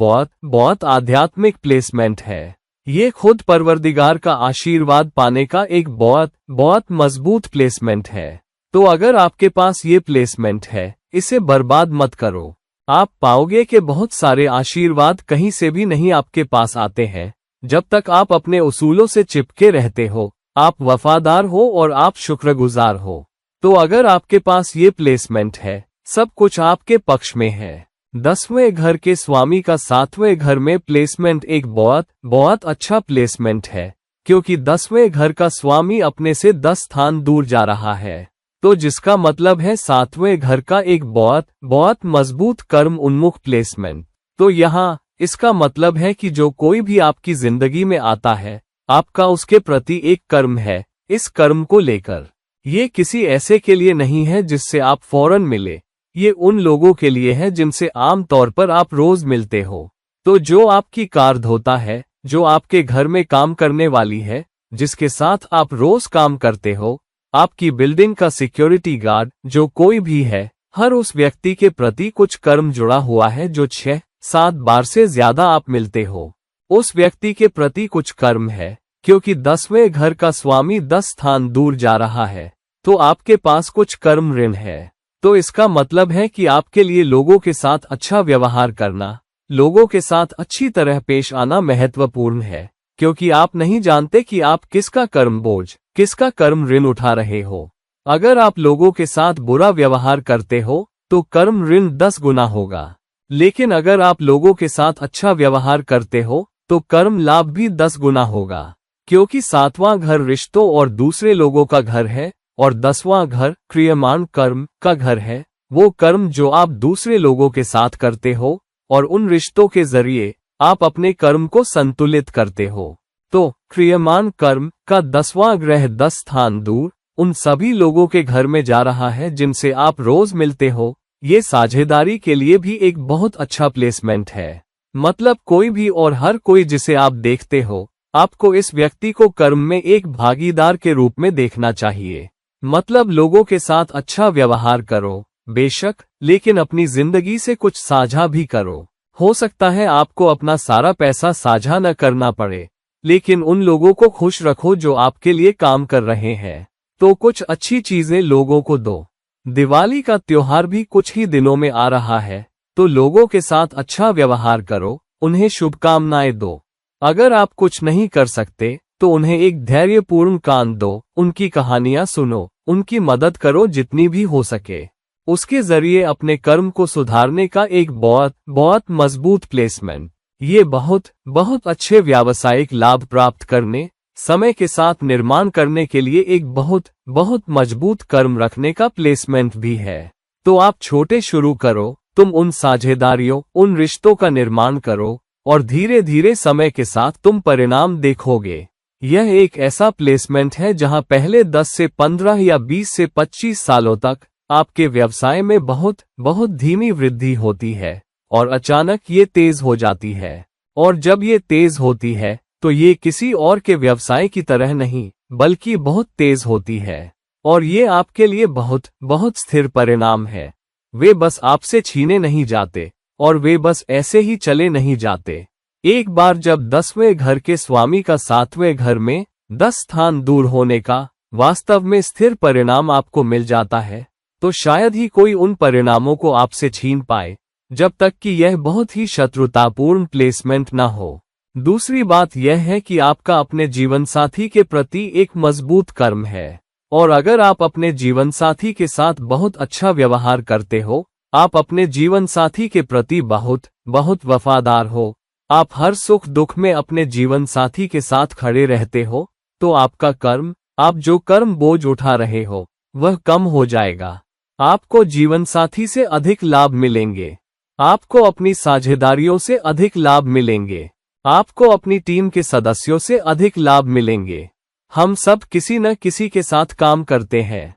बहुत आध्यात्मिक प्लेसमेंट है। ये खुद परवरदिगार का आशीर्वाद पाने का एक बहुत मजबूत प्लेसमेंट है। तो अगर आपके पास ये प्लेसमेंट है, इसे बर्बाद मत करो। आप पाओगे कि बहुत सारे आशीर्वाद कहीं से भी नहीं आपके पास आते हैं जब तक आप अपने उसूलों से चिपके रहते हो, आप वफादार हो और आप शुक्रगुजार हो। तो अगर आपके पास ये प्लेसमेंट है, सब कुछ आपके पक्ष में है। 10वें घर के स्वामी का 7वें घर में प्लेसमेंट एक बहुत अच्छा प्लेसमेंट है, क्योंकि 10वें घर का स्वामी अपने से 10 स्थान दूर जा रहा है। तो जिसका मतलब है 7वें घर का एक बहुत मजबूत कर्म उन्मुख प्लेसमेंट। तो यहाँ इसका मतलब है कि जो कोई भी आपकी जिंदगी में आता है, आपका उसके प्रति एक कर्म है। इस कर्म को लेकर ये किसी ऐसे के लिए नहीं है जिससे आप फौरन मिले, ये उन लोगों के लिए है जिनसे आम तौर पर आप रोज मिलते हो। तो जो आपकी कार धोता है, जो आपके घर में काम करने वाली है, जिसके साथ आप रोज काम करते हो, आपकी बिल्डिंग का सिक्योरिटी गार्ड, जो कोई भी है, हर उस व्यक्ति के प्रति कुछ कर्म जुड़ा हुआ है जो 6-7 बार से ज्यादा आप मिलते हो। उस व्यक्ति के प्रति कुछ कर्म है, क्योंकि 10वें घर का स्वामी 10 स्थान दूर जा रहा है, तो आपके पास कुछ कर्म ऋण है। तो इसका मतलब है कि आपके लिए लोगों के साथ अच्छा व्यवहार करना, लोगों के साथ अच्छी तरह पेश आना महत्वपूर्ण है, क्योंकि आप नहीं जानते कि आप किसका कर्म बोझ, किसका कर्म ऋण उठा रहे हो। अगर आप लोगों के साथ बुरा व्यवहार करते हो तो कर्म ऋण 10 गुना होगा, लेकिन अगर आप लोगों के साथ अच्छा व्यवहार करते हो तो कर्म लाभ भी 10 गुना होगा, क्योंकि 7वां घर रिश्तों और दूसरे लोगों का घर है और 10वां घर क्रियमान कर्म का घर है, वो कर्म जो आप दूसरे लोगों के साथ करते हो और उन रिश्तों के जरिए आप अपने कर्म को संतुलित करते हो। तो क्रियमान कर्म का 10वां ग्रह 10 स्थान दूर उन सभी लोगों के घर में जा रहा है जिनसे आप रोज मिलते हो। ये साझेदारी के लिए भी एक बहुत अच्छा प्लेसमेंट है। मतलब कोई भी और हर कोई जिसे आप देखते हो, आपको इस व्यक्ति को कर्म में एक भागीदार के रूप में देखना चाहिए। मतलब लोगों के साथ अच्छा व्यवहार करो, बेशक, लेकिन अपनी जिंदगी से कुछ साझा भी करो। हो सकता है आपको अपना सारा पैसा साझा न करना पड़े, लेकिन उन लोगों को खुश रखो जो आपके लिए काम कर रहे हैं। तो कुछ अच्छी चीजें लोगों को दो। दिवाली का त्योहार भी कुछ ही दिनों में आ रहा है, तो लोगों के साथ अच्छा व्यवहार करो, उन्हें शुभकामनाएं दो। अगर आप कुछ नहीं कर सकते तो उन्हें एक धैर्यपूर्ण कान दो, उनकी कहानियां सुनो, उनकी मदद करो जितनी भी हो सके। उसके जरिए अपने कर्म को सुधारने का एक बहुत मजबूत प्लेसमेंट। ये बहुत अच्छे व्यावसायिक लाभ प्राप्त करने, समय के साथ निर्माण करने के लिए एक बहुत बहुत मजबूत कर्म रखने का प्लेसमेंट भी है। तो आप छोटे शुरू करो, तुम उन साझेदारियों, उन रिश्तों का निर्माण करो और धीरे धीरे समय के साथ तुम परिणाम देखोगे। यह एक ऐसा प्लेसमेंट है जहां पहले 10 से 15 या 20 से 25 सालों तक आपके व्यवसाय में बहुत बहुत धीमी वृद्धि होती है और अचानक ये तेज हो जाती है। और जब ये तेज होती है तो ये किसी और के व्यवसाय की तरह नहीं बल्कि बहुत तेज होती है और ये आपके लिए बहुत बहुत स्थिर परिणाम है। वे बस आपसे छीने नहीं जाते और वे बस ऐसे ही चले नहीं जाते। एक बार जब 10वें घर के स्वामी का 7वें घर में 10 स्थान दूर होने का वास्तव में स्थिर परिणाम आपको मिल जाता है तो शायद ही कोई उन परिणामों को आपसे छीन पाए जब तक कि यह बहुत ही शत्रुतापूर्ण प्लेसमेंट न हो। दूसरी बात यह है कि आपका अपने जीवनसाथी के प्रति एक मजबूत कर्म है और अगर आप अपने जीवनसाथी के साथ बहुत अच्छा व्यवहार करते हो, आप अपने जीवनसाथी के प्रति बहुत बहुत वफादार हो, आप हर सुख दुख में अपने जीवनसाथी के साथ खड़े रहते हो, तो आपका कर्म, आप जो कर्म बोझ उठा रहे हो वह कम हो जाएगा। आपको जीवनसाथी से अधिक लाभ मिलेंगे, आपको अपनी साझेदारियों से अधिक लाभ मिलेंगे, आपको अपनी टीम के सदस्यों से अधिक लाभ मिलेंगे। हम सब किसी न किसी के साथ काम करते हैं,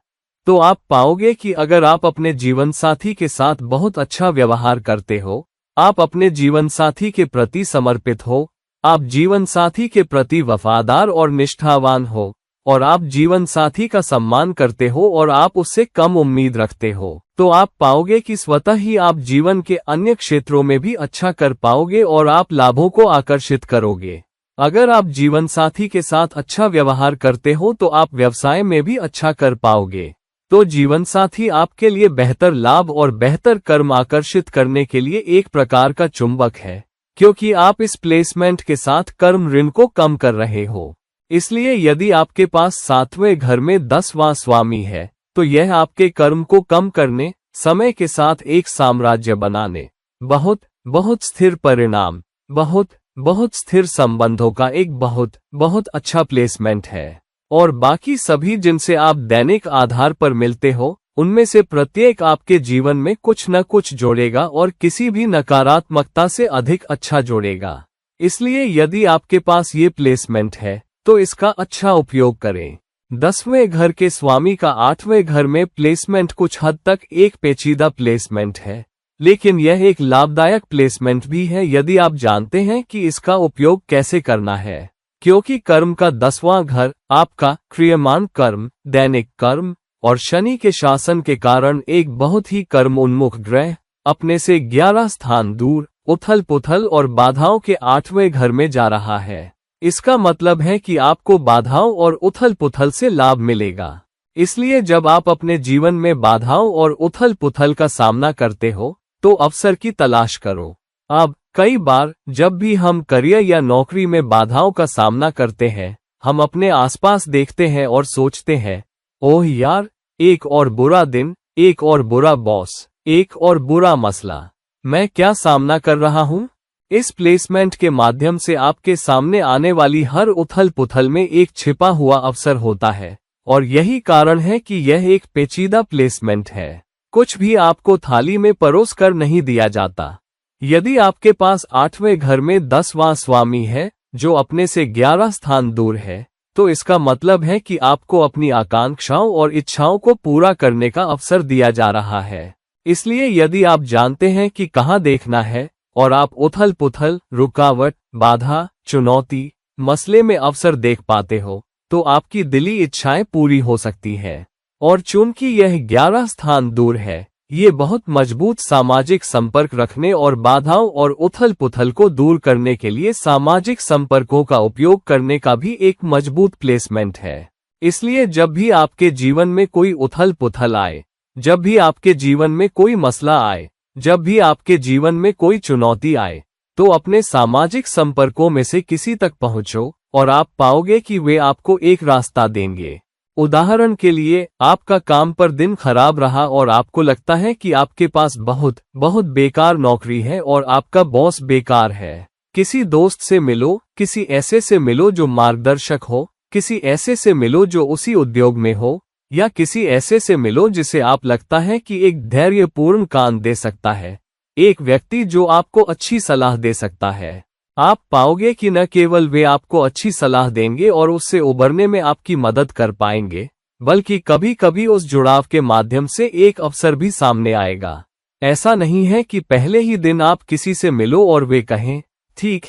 तो आप पाओगे कि अगर आप अपने जीवनसाथी के साथ बहुत अच्छा व्यवहार करते हो, आप अपने जीवनसाथी के प्रति समर्पित हो, आप जीवनसाथी के प्रति वफादार और निष्ठावान हो और आप जीवनसाथी का सम्मान करते हो और आप उससे कम उम्मीद रखते हो, तो आप पाओगे कि स्वतः ही आप जीवन के अन्य क्षेत्रों में भी अच्छा कर पाओगे और आप लाभों को आकर्षित करोगे। अगर आप जीवनसाथी के साथ अच्छा व्यवहार करते हो तो आप व्यवसाय में भी अच्छा कर पाओगे। तो जीवनसाथी आपके लिए बेहतर लाभ और बेहतर कर्म आकर्षित करने के लिए एक प्रकार का चुंबक है, क्योंकि आप इस प्लेसमेंट के साथ कर्म ऋण को कम कर रहे हो। इसलिए यदि आपके पास 7वें घर में 10वां स्वामी है तो यह आपके कर्म को कम करने, समय के साथ एक साम्राज्य बनाने, बहुत बहुत स्थिर परिणाम, बहुत बहुत स्थिर संबंधों का एक बहुत बहुत अच्छा प्लेसमेंट है। और बाकी सभी जिनसे आप दैनिक आधार पर मिलते हो, उनमें से प्रत्येक आपके जीवन में कुछ न कुछ जोड़ेगा और किसी भी नकारात्मकता से अधिक अच्छा जोड़ेगा। इसलिए यदि आपके पास ये प्लेसमेंट है तो इसका अच्छा उपयोग करें। 10वें घर के स्वामी का 8वें घर में प्लेसमेंट कुछ हद तक एक पेचीदा प्लेसमेंट है, लेकिन यह एक लाभदायक प्लेसमेंट भी है यदि आप जानते हैं कि इसका उपयोग कैसे करना है, क्योंकि कर्म का 10वां घर आपका क्रियमान कर्म, दैनिक कर्म और शनि के शासन के कारण एक बहुत ही कर्म उन्मुख ग्रह अपने से 11 स्थान दूर उथल पुथल और बाधाओं के 8वें घर में जा रहा है। इसका मतलब है कि आपको बाधाओं और उथल पुथल से लाभ मिलेगा। इसलिए जब आप अपने जीवन में बाधाओं और उथल पुथल का सामना करते हो तो अवसर की तलाश करो। अब कई बार जब भी हम करियर या नौकरी में बाधाओं का सामना करते हैं, हम अपने आसपास देखते हैं और सोचते हैं, ओह यार, एक और बुरा दिन, एक और बुरा बॉस, एक और बुरा मसला, मैं क्या सामना कर रहा हूं। इस प्लेसमेंट के माध्यम से आपके सामने आने वाली हर उथल पुथल में एक छिपा हुआ अवसर होता है और यही कारण है कि यह एक पेचीदा प्लेसमेंट है। कुछ भी आपको थाली में परोस कर नहीं दिया जाता। यदि आपके पास 8वें घर में 10वां स्वामी है जो अपने से 11 स्थान दूर है, तो इसका मतलब है कि आपको अपनी आकांक्षाओं और इच्छाओं को पूरा करने का अवसर दिया जा रहा है। इसलिए यदि आप जानते हैं कि कहां देखना है और आप उथल पुथल, रुकावट, बाधा, चुनौती, मसले में अवसर देख पाते हो, तो आपकी दिली इच्छाएं पूरी हो सकती है। और चूंकि यह 11 स्थान दूर है, ये बहुत मजबूत सामाजिक संपर्क रखने और बाधाओं और उथल पुथल को दूर करने के लिए सामाजिक संपर्कों का उपयोग करने का भी एक मजबूत प्लेसमेंट है। इसलिए जब भी आपके जीवन में कोई उथल पुथल आए, जब भी आपके जीवन में कोई मसला आए, जब भी आपके जीवन में कोई चुनौती आए, तो अपने सामाजिक संपर्कों में से किसी तक पहुंचो और आप पाओगे कि वे आपको एक रास्ता देंगे। उदाहरण के लिए, आपका काम पर दिन खराब रहा और आपको लगता है कि आपके पास बहुत बहुत बेकार नौकरी है और आपका बॉस बेकार है। किसी दोस्त से मिलो, किसी ऐसे से मिलो जो मार्गदर्शक हो, किसी ऐसे से मिलो जो उसी उद्योग में हो, या किसी ऐसे से मिलो जिसे आप लगता है कि एक धैर्यपूर्ण कान दे सकता है, एक व्यक्ति जो आपको अच्छी सलाह दे सकता है। आप पाओगे कि न केवल वे आपको अच्छी सलाह देंगे और उससे उबरने में आपकी मदद कर पाएंगे, बल्कि कभी कभी उस जुड़ाव के माध्यम से एक अवसर भी सामने आएगा। ऐसा नहीं है कि पहले ही दिन आप किसी से मिलो और वे कहें, ठीक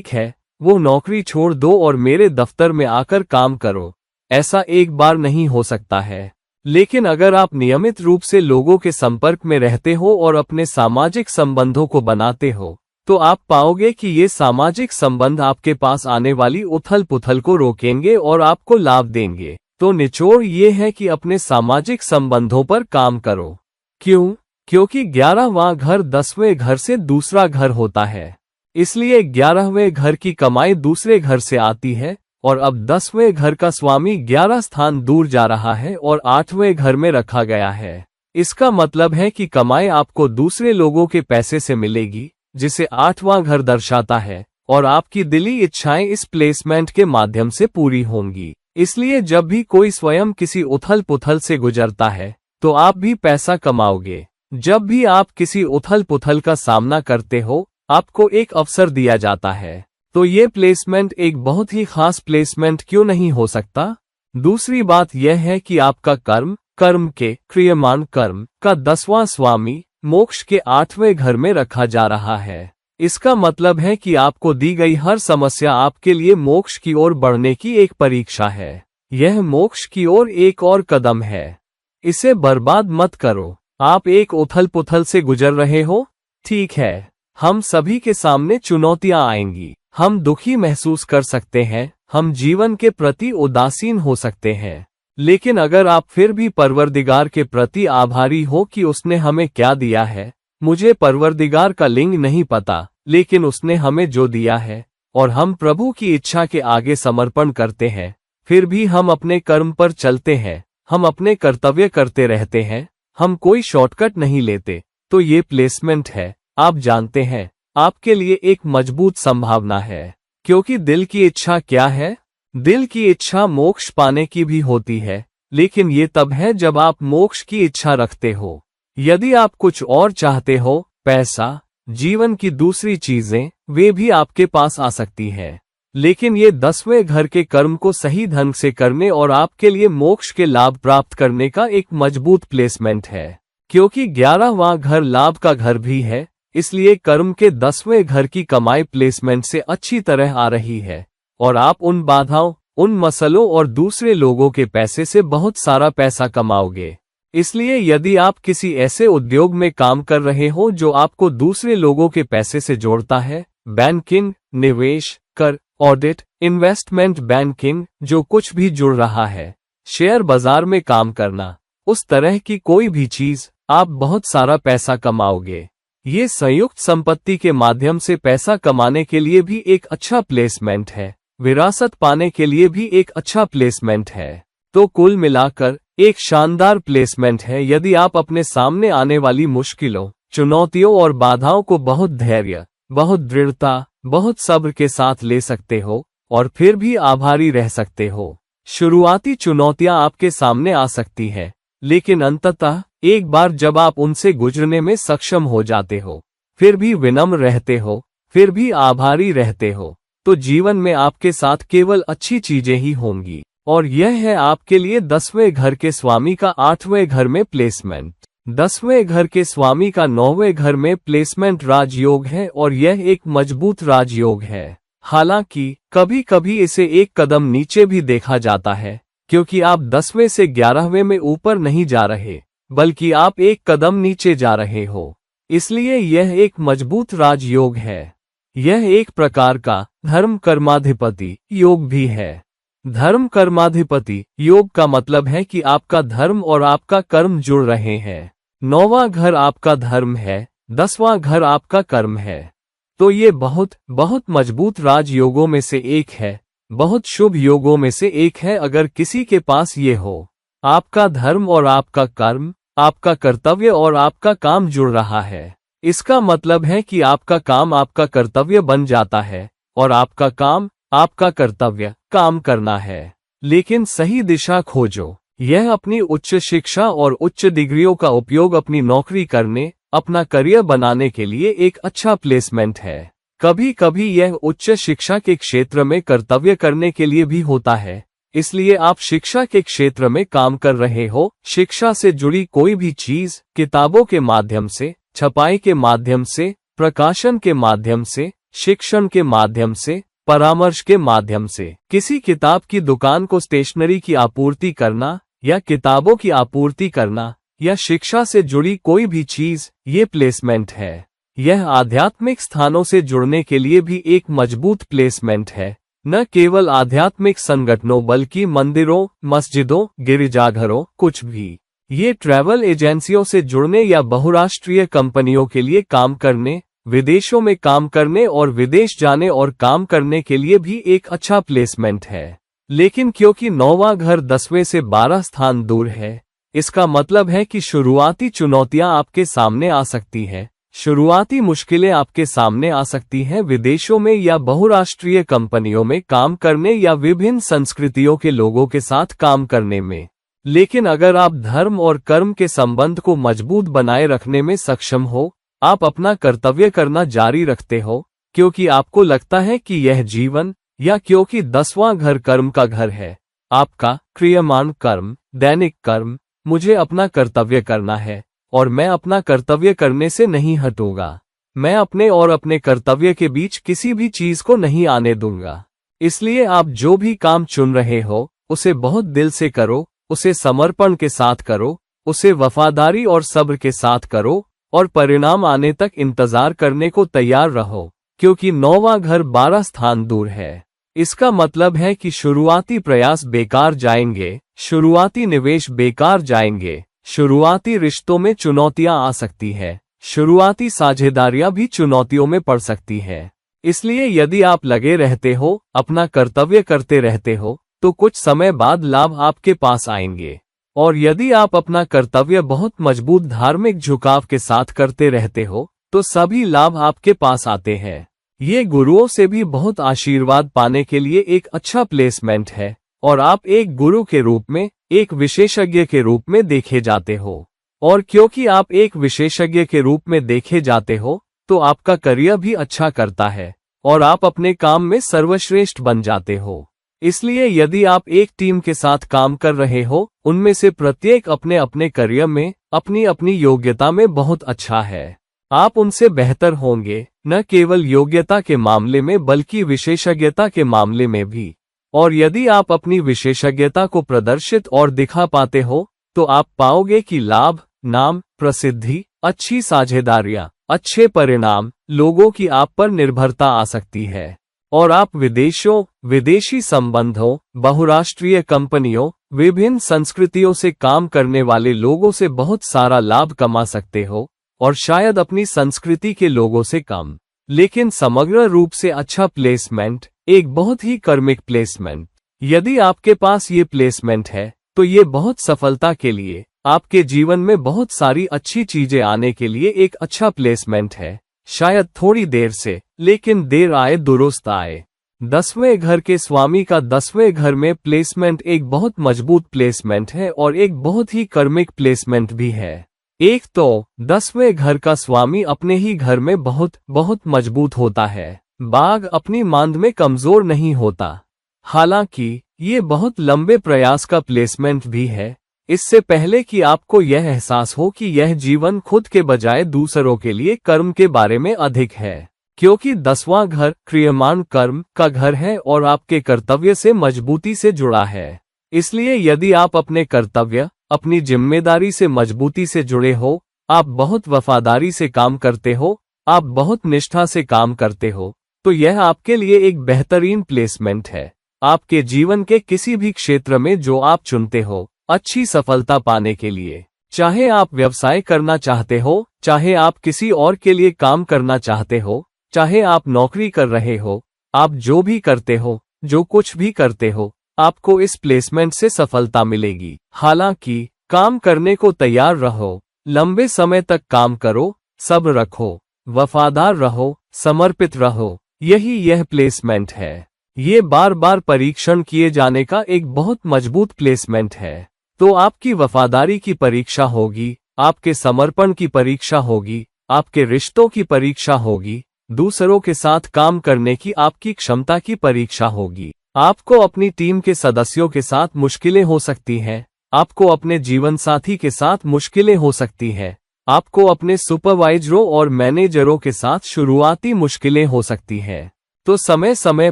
है, वो नौकरी छोड़ दो और मेरे दफ्तर में आकर काम करो। ऐसा एक बार नहीं हो सकता है। लेकिन अगर आप नियमित रूप से लोगों के संपर्क में रहते हो और अपने सामाजिक संबंधों को बनाते हो, तो आप पाओगे कि ये सामाजिक संबंध आपके पास आने वाली उथल पुथल को रोकेंगे और आपको लाभ देंगे। तो निचोड़ ये है कि अपने सामाजिक संबंधों पर काम करो। क्यों? क्योंकि 11वां घर 10वें घर से दूसरा घर होता है। इसलिए 11वें घर की कमाई दूसरे घर से आती है, और अब 10वें घर का स्वामी 11 स्थान दूर जा रहा है और 8वें घर में रखा गया है। इसका मतलब है कि कमाई आपको दूसरे लोगों के पैसे से मिलेगी, जिसे 8वां घर दर्शाता है, और आपकी दिली इच्छाएं इस प्लेसमेंट के माध्यम से पूरी होंगी। इसलिए जब भी कोई स्वयं किसी उथल पुथल से गुजरता है, तो आप भी पैसा कमाओगे। जब भी आप किसी उथल पुथल का सामना करते हो, आपको एक अवसर दिया जाता है। तो ये प्लेसमेंट एक बहुत ही खास प्लेसमेंट क्यों नहीं हो सकता? दूसरी बात यह है कि आपका कर्म के क्रियमान कर्म का 10वां स्वामी मोक्ष के 8वें घर में रखा जा रहा है। इसका मतलब है कि आपको दी गई हर समस्या आपके लिए मोक्ष की ओर बढ़ने की एक परीक्षा है। यह मोक्ष की ओर एक और कदम है। इसे बर्बाद मत करो। आप एक उथल पुथल से गुजर रहे हो? ठीक है, हम सभी के सामने चुनौतियां आएंगी। हम दुखी महसूस कर सकते हैं, हम जीवन के प्रति उदासीन हो सकते हैं। लेकिन अगर आप फिर भी परवरदिगार के प्रति आभारी हो कि उसने हमें क्या दिया है, मुझे परवरदिगार का लिंग नहीं पता, लेकिन उसने हमें जो दिया है, और हम प्रभु की इच्छा के आगे समर्पण करते हैं, फिर भी हम अपने कर्म पर चलते हैं, हम अपने कर्तव्य करते रहते हैं, हम कोई शॉर्टकट नहीं लेते, तो ये प्लेसमेंट है। आप जानते हैं, आपके लिए एक मजबूत संभावना है। क्योंकि दिल की इच्छा क्या है? दिल की इच्छा मोक्ष पाने की भी होती है, लेकिन ये तब है जब आप मोक्ष की इच्छा रखते हो। यदि आप कुछ और चाहते हो, पैसा, जीवन की दूसरी चीजें, वे भी आपके पास आ सकती है। लेकिन ये 10वें घर के कर्म को सही ढंग से करने और आपके लिए मोक्ष के लाभ प्राप्त करने का एक मजबूत प्लेसमेंट है। क्योंकि 11वां घर लाभ का घर भी है, इसलिए कर्म के 10वें घर की कमाई प्लेसमेंट से अच्छी तरह आ रही है, और आप उन बाधाओं, उन मसलों और दूसरे लोगों के पैसे से बहुत सारा पैसा कमाओगे। इसलिए यदि आप किसी ऐसे उद्योग में काम कर रहे हो जो आपको दूसरे लोगों के पैसे से जोड़ता है, बैंकिंग, निवेश, कर, ऑडिट, इन्वेस्टमेंट बैंकिंग, जो कुछ भी जुड़ रहा है, शेयर बाजार में काम करना, उस तरह की कोई भी चीज, आप बहुत सारा पैसा कमाओगे। ये संयुक्त संपत्ति के माध्यम से पैसा कमाने के लिए भी एक अच्छा प्लेसमेंट है, विरासत पाने के लिए भी एक अच्छा प्लेसमेंट है। तो कुल मिलाकर एक शानदार प्लेसमेंट है यदि आप अपने सामने आने वाली मुश्किलों, चुनौतियों और बाधाओं को बहुत धैर्य, बहुत दृढ़ता, बहुत सब्र के साथ ले सकते हो, और फिर भी आभारी रह सकते हो। शुरुआती चुनौतियां आपके सामने आ सकती हैं, लेकिन अंततः एक बार जब आप उनसे गुजरने में सक्षम हो जाते हो, फिर भी विनम्र रहते हो, फिर भी आभारी रहते हो, तो जीवन में आपके साथ केवल अच्छी चीजें ही होंगी। और यह है आपके लिए 10वें घर के स्वामी का 8वें घर में प्लेसमेंट। 10वें घर के स्वामी का 9वें घर में प्लेसमेंट राजयोग है, और यह एक मजबूत राजयोग है। हालांकि कभी कभी इसे एक कदम नीचे भी देखा जाता है, क्योंकि आप 10वें से 11वें में ऊपर नहीं जा रहे, बल्कि आप एक कदम नीचे जा रहे हो। इसलिए यह एक मजबूत राजयोग है। यह एक प्रकार का धर्म कर्माधिपति योग भी है। धर्म कर्माधिपति योग का मतलब है कि आपका धर्म और आपका कर्म जुड़ रहे हैं। 9वां घर आपका धर्म है, 10वां घर आपका कर्म है। तो ये बहुत बहुत मजबूत राजयोगों में से एक है, बहुत शुभ योगों में से एक है। अगर किसी के पास ये हो, आपका धर्म और आपका कर्म, आपका कर्तव्य और आपका काम जुड़ रहा है, इसका मतलब है कि आपका काम आपका कर्तव्य बन जाता है और आपका काम आपका कर्तव्य काम करना है। लेकिन सही दिशा खोजो। यह अपनी उच्च शिक्षा और उच्च डिग्रियों का उपयोग अपनी नौकरी करने, अपना करियर बनाने के लिए एक अच्छा प्लेसमेंट है। कभी कभी यह उच्च शिक्षा के क्षेत्र में कर्तव्य करने के लिए भी होता है। इसलिए आप शिक्षा के क्षेत्र में काम कर रहे हो, शिक्षा से जुड़ी कोई भी चीज किताबों के माध्यम से, छपाई के माध्यम से, प्रकाशन के माध्यम से, शिक्षण के माध्यम से, परामर्श के माध्यम से, किसी किताब की दुकान को स्टेशनरी की आपूर्ति करना या किताबों की आपूर्ति करना या शिक्षा से जुड़ी कोई भी चीज, ये प्लेसमेंट है। यह आध्यात्मिक स्थानों से जुड़ने के लिए भी एक मजबूत प्लेसमेंट है। न केवल आध्यात्मिक संगठनों बल्कि मंदिरों, मस्जिदों, गिरजाघरों, कुछ भी। ये ट्रैवल एजेंसियों से जुड़ने या बहुराष्ट्रीय कंपनियों के लिए काम करने, विदेशों में काम करने और विदेश जाने और काम करने के लिए भी एक अच्छा प्लेसमेंट है। लेकिन क्योंकि 9वां घर 10वें से 12 स्थान दूर है, इसका मतलब है कि शुरुआती चुनौतियां आपके सामने आ सकती हैं। शुरुआती मुश्किलें आपके सामने आ सकती हैं विदेशों में या बहुराष्ट्रीय कंपनियों में काम करने या विभिन्न संस्कृतियों के लोगों के साथ काम करने में। लेकिन अगर आप धर्म और कर्म के संबंध को मजबूत बनाए रखने में सक्षम हो, आप अपना कर्तव्य करना जारी रखते हो, क्योंकि आपको लगता है कि यह जीवन, या क्योंकि 10वां घर कर्म का घर है, आपका क्रियमान कर्म, दैनिक कर्म, मुझे अपना कर्तव्य करना है और मैं अपना कर्तव्य करने से नहीं हटूंगा। मैं अपने और अपने कर्तव्य के बीच किसी भी चीज को नहीं आने दूंगा। इसलिए आप जो भी काम चुन रहे हो, उसे बहुत दिल से करो, उसे समर्पण के साथ करो, उसे वफादारी और सब्र के साथ करो और परिणाम आने तक इंतजार करने को तैयार रहो, क्योंकि 9वां घर 12 स्थान दूर है। इसका मतलब है कि शुरुआती प्रयास बेकार जाएंगे, शुरुआती निवेश बेकार जाएंगे, शुरुआती रिश्तों में चुनौतियां आ सकती है, शुरुआती साझेदारियां भी चुनौतियों में पड़ सकती है। इसलिए यदि आप लगे रहते हो, अपना कर्तव्य करते रहते हो, तो कुछ समय बाद लाभ आपके पास आएंगे। और यदि आप अपना कर्तव्य बहुत मजबूत धार्मिक झुकाव के साथ करते रहते हो, तो सभी लाभ आपके पास आते हैं। ये गुरुओं से भी बहुत आशीर्वाद पाने के लिए एक अच्छा प्लेसमेंट है और आप एक गुरु के रूप में, एक विशेषज्ञ के रूप में देखे जाते हो। और क्योंकि आप एक विशेषज्ञ के रूप में देखे जाते हो, तो आपका करियर भी अच्छा करता है और आप अपने काम में सर्वश्रेष्ठ बन जाते हो। इसलिए यदि आप एक टीम के साथ काम कर रहे हो, उनमें से प्रत्येक अपने अपने करियर में, अपनी अपनी योग्यता में बहुत अच्छा है, आप उनसे बेहतर होंगे, न केवल योग्यता के मामले में बल्कि विशेषज्ञता के मामले में भी। और यदि आप अपनी विशेषज्ञता को प्रदर्शित और दिखा पाते हो, तो आप पाओगे कि लाभ, नाम, प्रसिद्धि, अच्छी साझेदारियां, अच्छे परिणाम, लोगों की आप पर निर्भरता आ सकती है और आप विदेशों, विदेशी संबंधों, बहुराष्ट्रीय कंपनियों, विभिन्न संस्कृतियों से काम करने वाले लोगों से बहुत सारा लाभ कमा सकते हो और शायद अपनी संस्कृति के लोगों से कम। लेकिन समग्र रूप से अच्छा प्लेसमेंट एक बहुत ही कर्मिक प्लेसमेंट। यदि आपके पास ये प्लेसमेंट है, तो ये बहुत सफलता के लिए, आपके जीवन में बहुत सारी अच्छी चीजें आने के लिए एक अच्छा प्लेसमेंट है। शायद थोड़ी देर से, लेकिन देर आए दुरुस्त आए। 10वें घर के स्वामी का 10वें घर में प्लेसमेंट एक बहुत मजबूत प्लेसमेंट है और एक बहुत ही कर्मिक प्लेसमेंट भी है। एक तो 10वें घर का स्वामी अपने ही घर में बहुत बहुत मजबूत होता है। बाघ अपनी मांद में कमजोर नहीं होता। हालांकि ये बहुत लंबे प्रयास का प्लेसमेंट भी है, इससे पहले कि आपको यह एहसास हो कि यह जीवन खुद के बजाय दूसरों के लिए कर्म के बारे में अधिक है, क्योंकि 10वां घर क्रियमान कर्म का घर है और आपके कर्तव्य से मजबूती से जुड़ा है। इसलिए यदि आप अपने कर्तव्य, अपनी जिम्मेदारी से मजबूती से जुड़े हो, आप बहुत वफादारी से काम करते हो, आप बहुत निष्ठा से काम करते हो, तो यह आपके लिए एक बेहतरीन प्लेसमेंट है। आपके जीवन के किसी भी क्षेत्र में जो आप चुनते हो, अच्छी सफलता पाने के लिए, चाहे आप व्यवसाय करना चाहते हो, चाहे आप किसी और के लिए काम करना चाहते हो, चाहे आप नौकरी कर रहे हो, आप जो भी करते हो, जो कुछ भी करते हो, आपको इस प्लेसमेंट से सफलता मिलेगी। हालांकि काम करने को तैयार रहो, लंबे समय तक काम करो, सब्र रखो, वफादार रहो, समर्पित रहो। यह प्लेसमेंट है। ये बार बार परीक्षण किए जाने का एक बहुत मजबूत प्लेसमेंट है। तो आपकी वफादारी की परीक्षा होगी, आपके समर्पण की परीक्षा होगी, आपके रिश्तों की परीक्षा होगी, दूसरों के साथ काम करने की आपकी क्षमता की परीक्षा होगी। आपको अपनी टीम के सदस्यों के साथ मुश्किलें हो सकती हैं, आपको अपने जीवन साथी के साथ मुश्किलें हो सकती हैं, आपको अपने सुपरवाइजरों और मैनेजरों के साथ शुरुआती मुश्किलें हो सकती हैं। तो समय समय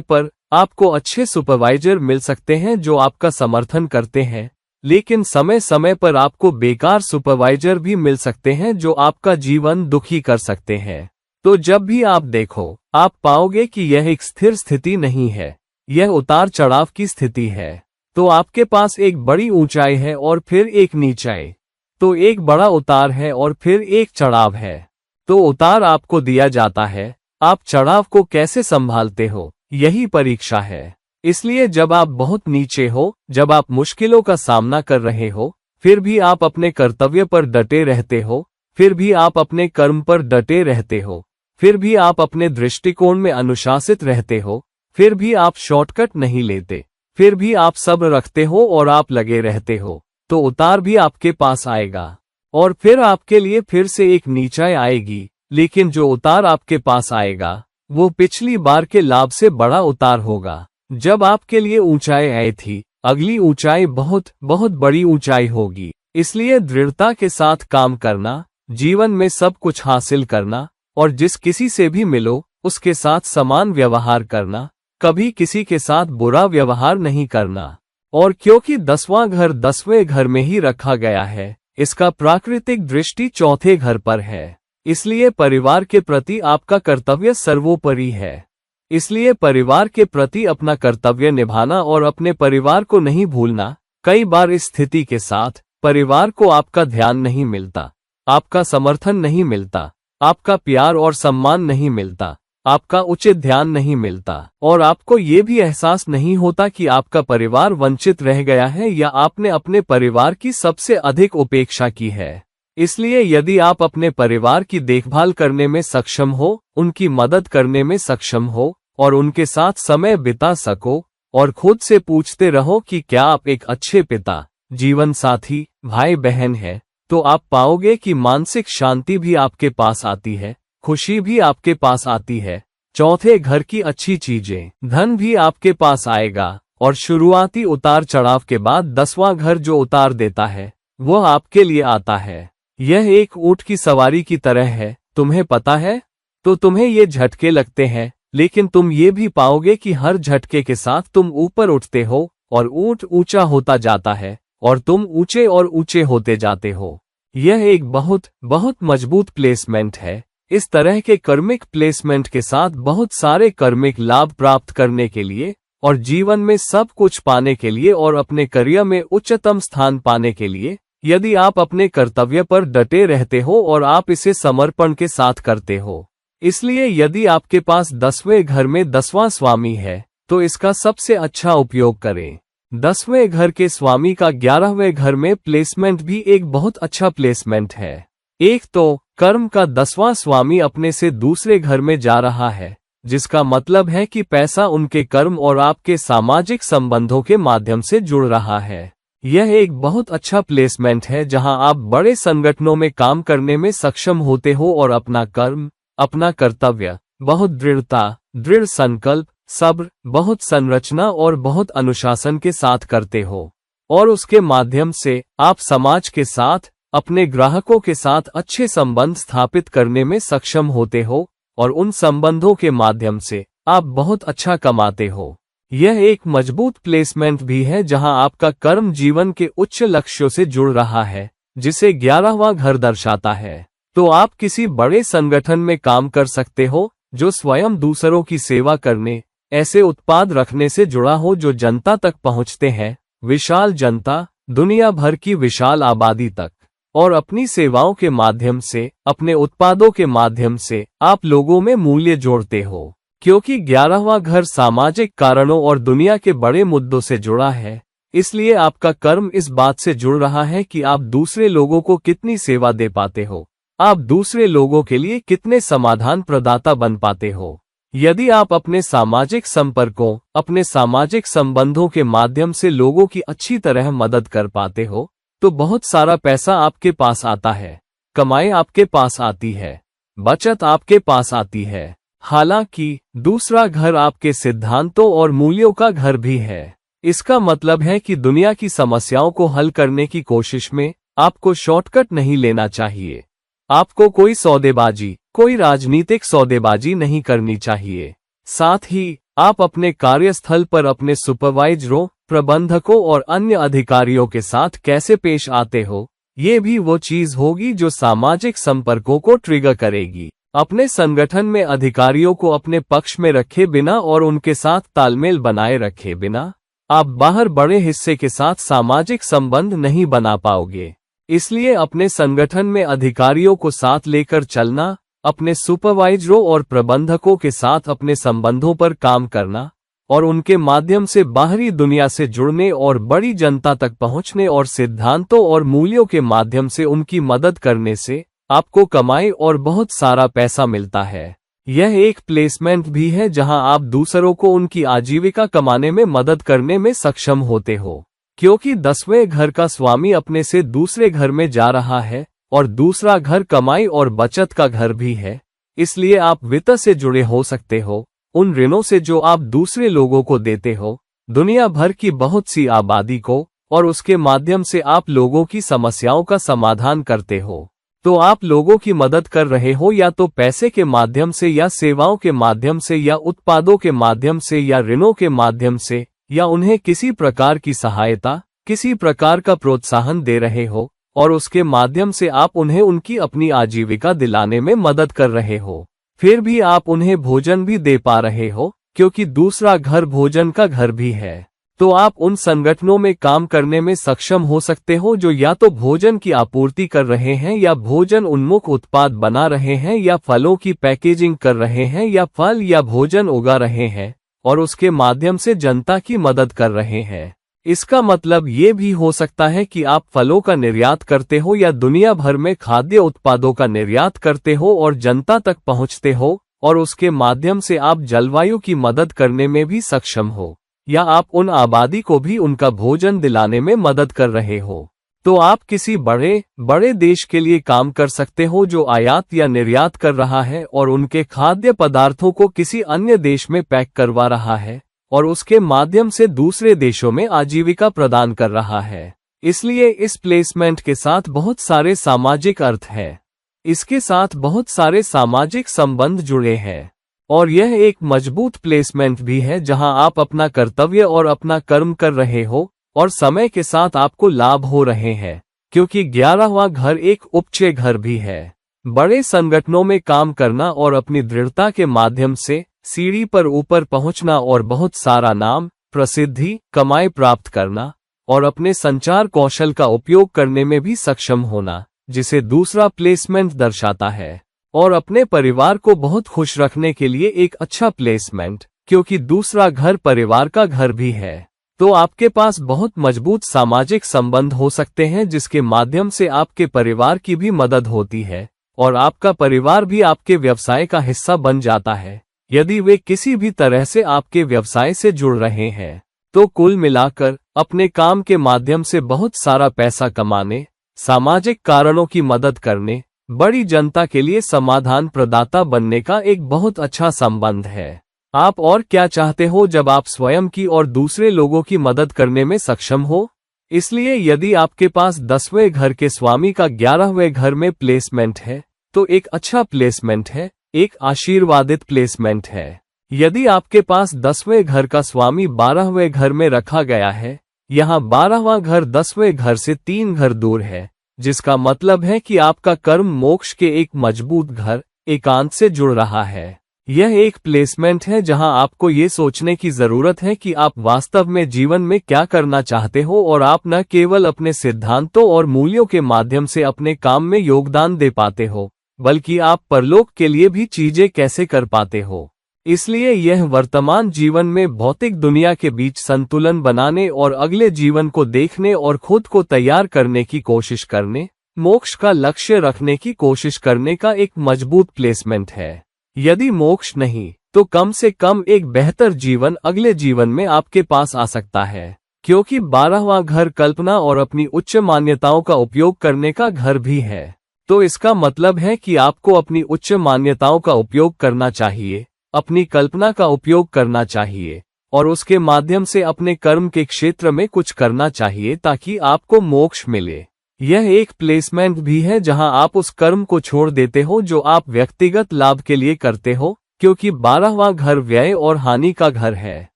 पर आपको अच्छे सुपरवाइजर मिल सकते हैं जो आपका समर्थन करते हैं, लेकिन समय समय पर आपको बेकार सुपरवाइजर भी मिल सकते हैं जो आपका जीवन दुखी कर सकते हैं। तो जब भी आप देखो, आप पाओगे कि यह एक स्थिर स्थिति नहीं है, यह उतार चढ़ाव की स्थिति है। तो आपके पास एक बड़ी ऊंचाई है और फिर एक नीचाई। तो एक बड़ा उतार है और फिर एक चढ़ाव है। तो उतार आपको दिया जाता है, आप चढ़ाव को कैसे संभालते हो, यही परीक्षा है। इसलिए जब आप बहुत नीचे हो, जब आप मुश्किलों का सामना कर रहे हो, फिर भी आप अपने कर्तव्य पर डटे रहते हो, फिर भी आप अपने कर्म पर डटे रहते हो, फिर भी आप अपने दृष्टिकोण में अनुशासित रहते हो, फिर भी आप शॉर्टकट नहीं लेते, फिर भी आप सब्र रखते हो और आप लगे रहते हो, तो उतार भी आपके पास आएगा। और फिर आपके लिए फिर से एक नीचाई आएगी, लेकिन जो उतार आपके पास आएगा वो पिछली बार के लाभ से बड़ा उतार होगा। जब आपके लिए ऊंचाई आई थी, अगली ऊंचाई बहुत बहुत बड़ी ऊंचाई होगी। इसलिए दृढ़ता के साथ काम करना, जीवन में सब कुछ हासिल करना और जिस किसी से भी मिलो उसके साथ समान व्यवहार करना, कभी किसी के साथ बुरा व्यवहार नहीं करना। और क्योंकि 10वां घर 10वें घर में ही रखा गया है, इसका प्राकृतिक दृष्टि चौथे घर पर है, इसलिए परिवार के प्रति आपका कर्तव्य सर्वोपरि है। इसलिए परिवार के प्रति अपना कर्तव्य निभाना और अपने परिवार को नहीं भूलना। कई बार इस स्थिति के साथ परिवार को आपका ध्यान नहीं मिलता, आपका समर्थन नहीं मिलता, आपका प्यार और सम्मान नहीं मिलता, आपका उचित ध्यान नहीं मिलता और आपको ये भी एहसास नहीं होता कि आपका परिवार वंचित रह गया है या आपने अपने परिवार की सबसे अधिक उपेक्षा की है। इसलिए यदि आप अपने परिवार की देखभाल करने में सक्षम हो, उनकी मदद करने में सक्षम हो और उनके साथ समय बिता सको और खुद से पूछते रहो कि क्या आप एक अच्छे पिता, जीवन साथी, भाई बहन हैं, तो आप पाओगे कि मानसिक शांति भी आपके पास आती है, खुशी भी आपके पास आती है, चौथे घर की अच्छी चीजें, धन भी आपके पास आएगा और शुरुआती उतार चढ़ाव के बाद 10वां घर जो उतार देता है वो आपके लिए आता है। यह एक ऊंट की सवारी की तरह है, तुम्हें पता है? तो तुम्हें ये झटके लगते हैं, लेकिन तुम ये भी पाओगे कि हर झटके के साथ तुम ऊपर उठते हो और ऊंट ऊंचा होता जाता है और तुम ऊंचे और ऊंचे होते जाते हो। यह एक बहुत बहुत मजबूत प्लेसमेंट है। इस तरह के कर्मिक प्लेसमेंट के साथ बहुत सारे कर्मिक लाभ प्राप्त करने के लिए और जीवन में सब कुछ पाने के लिए और अपने करियर में उच्चतम स्थान पाने के लिए, यदि आप अपने कर्तव्य पर डटे रहते हो और आप इसे समर्पण के साथ करते हो। इसलिए यदि आपके पास 10वें घर में 10वां स्वामी है तो इसका सबसे अच्छा उपयोग करें। 10वें घर के स्वामी का 11वें घर में प्लेसमेंट भी एक बहुत अच्छा प्लेसमेंट है। एक तो कर्म का 10वां स्वामी अपने से दूसरे घर में जा रहा है, जिसका मतलब है कि पैसा उनके कर्म और आपके सामाजिक संबंधों के माध्यम से जुड़ रहा है। यह एक बहुत अच्छा प्लेसमेंट है जहां आप बड़े संगठनों में काम करने में सक्षम होते हो और अपना कर्म, अपना कर्तव्य बहुत दृढ़ता, दृढ़ संकल्प, सब्र, बहुत संरचना और बहुत अनुशासन के साथ करते हो और उसके माध्यम से आप समाज के साथ, अपने ग्राहकों के साथ अच्छे संबंध स्थापित करने में सक्षम होते हो और उन संबंधों के माध्यम से आप बहुत अच्छा कमाते हो। यह एक मजबूत प्लेसमेंट भी है जहां आपका कर्म जीवन के उच्च लक्ष्यों से जुड़ रहा है, जिसे 11वां घर दर्शाता है। तो आप किसी बड़े संगठन में काम कर सकते हो जो स्वयं दूसरों की सेवा करने, ऐसे उत्पाद रखने से जुड़ा हो जो जनता तक पहुंचते हैं, विशाल जनता, दुनिया भर की विशाल आबादी तक। और अपनी सेवाओं के माध्यम से, अपने उत्पादों के माध्यम से आप लोगों में मूल्य जोड़ते हो। क्योंकि 11वां घर सामाजिक कारणों और दुनिया के बड़े मुद्दों से जुड़ा है, इसलिए आपका कर्म इस बात से जुड़ रहा है कि आप दूसरे लोगों को कितनी सेवा दे पाते हो, आप दूसरे लोगों के लिए कितने समाधान प्रदाता बन पाते हो। यदि आप अपने सामाजिक संपर्कों, अपने सामाजिक संबंधों के माध्यम से लोगों की अच्छी तरह मदद कर पाते हो, तो बहुत सारा पैसा आपके पास आता है, कमाई आपके पास आती है, बचत आपके पास आती है। हालांकि दूसरा घर आपके सिद्धांतों और मूल्यों का घर भी है। इसका मतलब है कि दुनिया की समस्याओं को हल करने की कोशिश में आपको शॉर्टकट नहीं लेना चाहिए। आपको कोई सौदेबाजी, कोई राजनीतिक सौदेबाजी नहीं करनी चाहिए। साथ ही आप अपने कार्यस्थल पर अपने सुपरवाइजरों, प्रबंधकों और अन्य अधिकारियों के साथ कैसे पेश आते हो, ये भी वो चीज होगी जो सामाजिक संपर्कों को ट्रिगर करेगी। अपने संगठन में अधिकारियों को अपने पक्ष में रखे बिना और उनके साथ तालमेल बनाए रखे बिना आप बाहर बड़े हिस्से के साथ सामाजिक संबंध नहीं बना पाओगे। इसलिए अपने संगठन में अधिकारियों को साथ लेकर चलना, अपने सुपरवाइजरों और प्रबंधकों के साथ अपने संबंधों पर काम करना और उनके माध्यम से बाहरी दुनिया से जुड़ने और बड़ी जनता तक पहुंचने और सिद्धांतों और मूल्यों के माध्यम से उनकी मदद करने से आपको कमाई और बहुत सारा पैसा मिलता है। यह एक प्लेसमेंट भी है जहां आप दूसरों को उनकी आजीविका कमाने में मदद करने में सक्षम होते हो, क्योंकि 10वें घर का स्वामी अपने से दूसरे घर में जा रहा है और दूसरा घर कमाई और बचत का घर भी है। इसलिए आप वित्त से जुड़े हो सकते हो, उन ऋणों से जो आप दूसरे लोगों को देते हो, दुनिया भर की बहुत सी आबादी को, और उसके माध्यम से आप लोगों की समस्याओं का समाधान करते हो। तो आप लोगों की मदद कर रहे हो या तो पैसे के माध्यम से या सेवाओं के माध्यम से या उत्पादों के माध्यम से या ऋणों के माध्यम से, या उन्हें किसी प्रकार की सहायता, किसी प्रकार का प्रोत्साहन दे रहे हो और उसके माध्यम से आप उन्हें उनकी अपनी आजीविका दिलाने में मदद कर रहे हो। फिर भी आप उन्हें भोजन भी दे पा रहे हो, क्योंकि दूसरा घर भोजन का घर भी है। तो आप उन संगठनों में काम करने में सक्षम हो सकते हो जो या तो भोजन की आपूर्ति कर रहे हैं या भोजन उन्मुख उत्पाद बना रहे हैं या फलों की पैकेजिंग कर रहे हैं या फल या भोजन उगा रहे हैं और उसके माध्यम से जनता की मदद कर रहे हैं। इसका मतलब ये भी हो सकता है कि आप फलों का निर्यात करते हो या दुनिया भर में खाद्य उत्पादों का निर्यात करते हो और जनता तक पहुंचते हो और उसके माध्यम से आप जलवायु की मदद करने में भी सक्षम हो, या आप उन आबादी को भी उनका भोजन दिलाने में मदद कर रहे हो। तो आप किसी बड़े देश के लिए काम कर सकते हो जो आयात या निर्यात कर रहा है और उनके खाद्य पदार्थों को किसी अन्य देश में पैक करवा रहा है और उसके माध्यम से दूसरे देशों में आजीविका प्रदान कर रहा है। इसलिए इस प्लेसमेंट के साथ बहुत सारे सामाजिक अर्थ हैं। इसके साथ बहुत सारे सामाजिक संबंध जुड़े हैं और यह एक मजबूत प्लेसमेंट भी है जहां आप अपना कर्तव्य और अपना कर्म कर रहे हो और समय के साथ आपको लाभ हो रहे हैं, क्योंकि 11वां घर एक उपचय घर भी है। बड़े संगठनों में काम करना और अपनी दृढ़ता के माध्यम से सीढ़ी पर ऊपर पहुंचना और बहुत सारा नाम, प्रसिद्धि, कमाई प्राप्त करना और अपने संचार कौशल का उपयोग करने में भी सक्षम होना, जिसे दूसरा प्लेसमेंट दर्शाता है। और अपने परिवार को बहुत खुश रखने के लिए एक अच्छा प्लेसमेंट, क्योंकि दूसरा घर परिवार का घर भी है। तो आपके पास बहुत मजबूत सामाजिक संबंध हो सकते हैं जिसके माध्यम से आपके परिवार की भी मदद होती है और आपका परिवार भी आपके व्यवसाय का हिस्सा बन जाता है यदि वे किसी भी तरह से आपके व्यवसाय से जुड़ रहे हैं। तो कुल मिलाकर अपने काम के माध्यम से बहुत सारा पैसा कमाने, सामाजिक कारणों की मदद करने, बड़ी जनता के लिए समाधान प्रदाता बनने का एक बहुत अच्छा संबंध है। आप और क्या चाहते हो जब आप स्वयं की और दूसरे लोगों की मदद करने में सक्षम हो? इसलिए यदि आपके पास 10वें घर के स्वामी का 11वें घर में प्लेसमेंट है तो एक अच्छा प्लेसमेंट है, एक आशीर्वादित प्लेसमेंट है। यदि आपके पास 10वें घर का स्वामी 12वें घर में रखा गया है, यहाँ 12वां घर 10वें घर से 3 घर दूर है, जिसका मतलब है कि आपका कर्म मोक्ष के एक मजबूत घर, एकांत से जुड़ रहा है। यह एक प्लेसमेंट है जहां आपको ये सोचने की जरूरत है कि आप वास्तव में जीवन में क्या करना चाहते हो और आप न केवल अपने सिद्धांतों और मूल्यों के माध्यम से अपने काम में योगदान दे पाते हो, बल्कि आप परलोक के लिए भी चीजें कैसे कर पाते हो। इसलिए यह वर्तमान जीवन में भौतिक दुनिया के बीच संतुलन बनाने और अगले जीवन को देखने और खुद को तैयार करने की कोशिश करने, मोक्ष का लक्ष्य रखने की कोशिश करने का एक मजबूत प्लेसमेंट है। यदि मोक्ष नहीं तो कम से कम एक बेहतर जीवन अगले जीवन में आपके पास आ सकता है, क्योंकि 12वां घर कल्पना और अपनी उच्च मान्यताओं का उपयोग करने का घर भी है। तो इसका मतलब है कि आपको अपनी उच्च मान्यताओं का उपयोग करना चाहिए, अपनी कल्पना का उपयोग करना चाहिए और उसके माध्यम से अपने कर्म के क्षेत्र में कुछ करना चाहिए ताकि आपको मोक्ष मिले। यह एक प्लेसमेंट भी है जहां आप उस कर्म को छोड़ देते हो जो आप व्यक्तिगत लाभ के लिए करते हो, क्योंकि 12वां घर व्यय और हानि का घर है।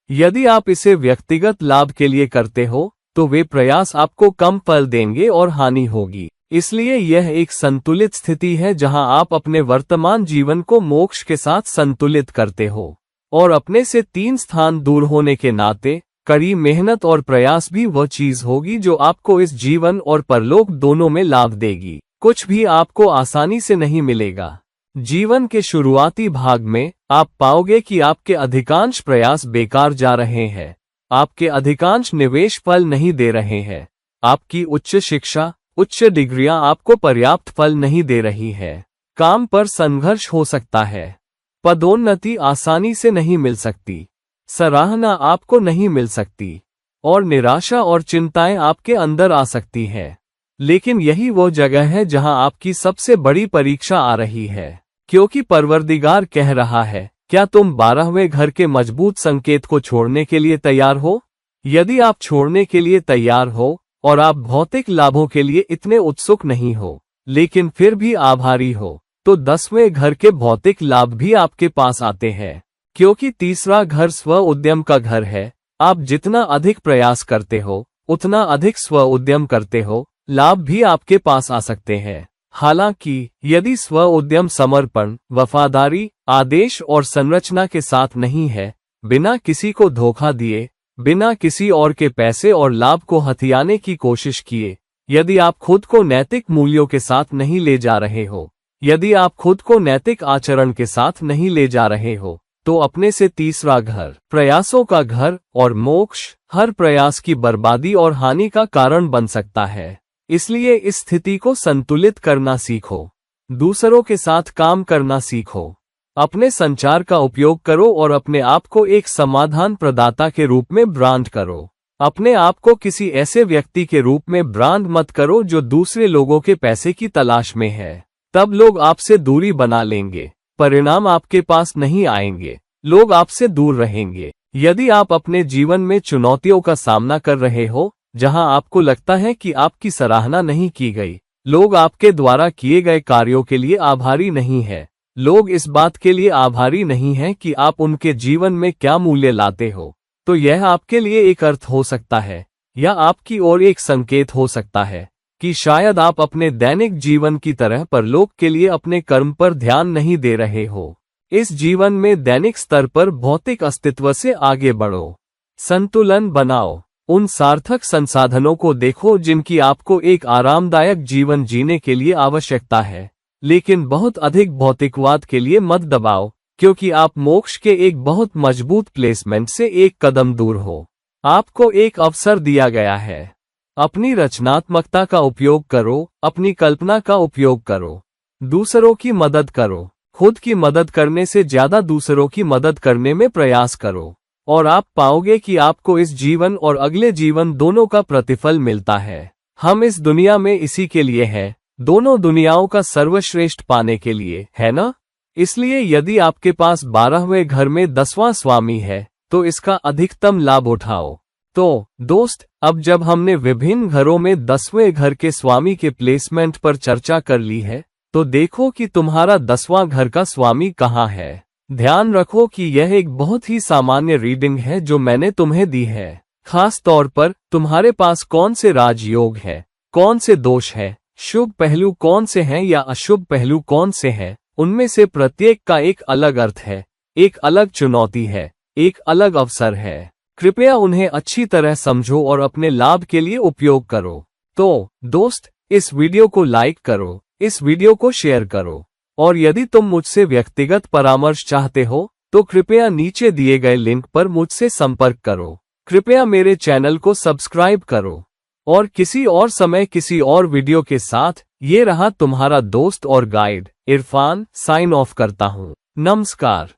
यदि आप इसे व्यक्तिगत लाभ के लिए करते हो तो वे प्रयास आपको कम फल देंगे और हानि होगी। इसलिए यह एक संतुलित स्थिति है जहां आप अपने वर्तमान जीवन को मोक्ष के साथ संतुलित करते हो और अपने से 3 स्थान दूर होने के नाते कड़ी मेहनत और प्रयास भी वह चीज होगी जो आपको इस जीवन और परलोक दोनों में लाभ देगी। कुछ भी आपको आसानी से नहीं मिलेगा। जीवन के शुरुआती भाग में आप पाओगे कि आपके अधिकांश प्रयास बेकार जा रहे हैं, आपके अधिकांश निवेश फल नहीं दे रहे हैं, आपकी उच्च शिक्षा, उच्च डिग्रियां आपको पर्याप्त फल नहीं दे रही है, काम पर संघर्ष हो सकता है, पदोन्नति आसानी से नहीं मिल सकती, सराहना आपको नहीं मिल सकती और निराशा और चिंताएं आपके अंदर आ सकती है। लेकिन यही वो जगह है जहां आपकी सबसे बड़ी परीक्षा आ रही है, क्योंकि परवरदिगार कह रहा है, क्या तुम 12वें घर के मजबूत संकेत को छोड़ने के लिए तैयार हो? यदि आप छोड़ने के लिए तैयार हो और आप भौतिक लाभों के लिए इतने उत्सुक नहीं हो, लेकिन फिर भी आभारी हो, तो 10वें घर के भौतिक लाभ भी आपके पास आते हैं, क्योंकि तीसरा घर स्व उद्यम का घर है। आप जितना अधिक प्रयास करते हो, उतना अधिक स्व उद्यम करते हो, लाभ भी आपके पास आ सकते हैं। हालांकि यदि स्व उद्यम समर्पण, वफादारी, आदेश और संरचना के साथ नहीं है, बिना किसी को धोखा दिए, बिना किसी और के पैसे और लाभ को हथियाने की कोशिश किए, यदि आप खुद को नैतिक मूल्यों के साथ नहीं ले जा रहे हो, यदि आप खुद को नैतिक आचरण के साथ नहीं ले जा रहे हो, तो अपने से तीसरा घर, प्रयासों का घर और मोक्ष, हर प्रयास की बर्बादी और हानि का कारण बन सकता है। इसलिए इस स्थिति को संतुलित करना सीखो, दूसरों के साथ काम करना सीखो, अपने संचार का उपयोग करो और अपने आप को एक समाधान प्रदाता के रूप में ब्रांड करो। अपने आप को किसी ऐसे व्यक्ति के रूप में ब्रांड मत करो जो दूसरे लोगों के पैसे की तलाश में है। तब लोग आपसे दूरी बना लेंगे, परिणाम आपके पास नहीं आएंगे, लोग आपसे दूर रहेंगे। यदि आप अपने जीवन में चुनौतियों का सामना कर रहे हो, जहां आपको लगता है कि आपकी सराहना नहीं की गई, लोग आपके द्वारा किए गए कार्यों के लिए आभारी नहीं हैं, लोग इस बात के लिए आभारी नहीं हैं कि आप उनके जीवन में क्या मूल्य लाते हो, तो यह आपके लिए एक अर्थ हो सकता है या आपकी ओर एक संकेत हो सकता है कि शायद आप अपने दैनिक जीवन की तरह परलोक के लिए अपने कर्म पर ध्यान नहीं दे रहे हो। इस जीवन में दैनिक स्तर पर भौतिक अस्तित्व से आगे बढ़ो, संतुलन बनाओ, उन सार्थक संसाधनों को देखो जिनकी आपको एक आरामदायक जीवन जीने के लिए आवश्यकता है, लेकिन बहुत अधिक भौतिकवाद के लिए मत दबाओ, क्योंकि आप मोक्ष के एक बहुत मजबूत प्लेसमेंट से एक कदम दूर हो। आपको एक अवसर दिया गया है, अपनी रचनात्मकता का उपयोग करो, अपनी कल्पना का उपयोग करो, दूसरों की मदद करो, खुद की मदद करने से ज्यादा दूसरों की मदद करने में प्रयास करो, और आप पाओगे कि आपको इस जीवन और अगले जीवन दोनों का प्रतिफल मिलता है। हम इस दुनिया में इसी के लिए हैं, दोनों दुनियाओं का सर्वश्रेष्ठ पाने के लिए, है ना? इसलिए यदि आपके पास 12वें घर में 10वां स्वामी है, तो इसका अधिकतम लाभ उठाओ। तो दोस्त, अब जब हमने विभिन्न घरों में 10वें घर के स्वामी के प्लेसमेंट पर चर्चा कर ली है, तो देखो कि तुम्हारा 10वां घर का स्वामी कहाँ है। ध्यान रखो कि यह एक बहुत ही सामान्य रीडिंग है जो मैंने तुम्हें दी है। खास तौर पर तुम्हारे पास कौन से राजयोग है, कौन से दोष है, शुभ पहलू कौन से हैं या अशुभ पहलू कौन से हैं, उनमें से प्रत्येक का एक अलग अर्थ है, एक अलग चुनौती है, एक अलग अवसर है। कृपया उन्हें अच्छी तरह समझो और अपने लाभ के लिए उपयोग करो। तो दोस्त, इस वीडियो को लाइक करो, इस वीडियो को शेयर करो, और यदि तुम मुझसे व्यक्तिगत परामर्श चाहते हो तो कृपया नीचे दिए गए लिंक पर मुझसे संपर्क करो। कृपया मेरे चैनल को सब्सक्राइब करो और किसी और समय किसी और वीडियो के साथ ये रहा तुम्हारा दोस्त और गाइड इरफान, साइन ऑफ करता हूँ। नमस्कार।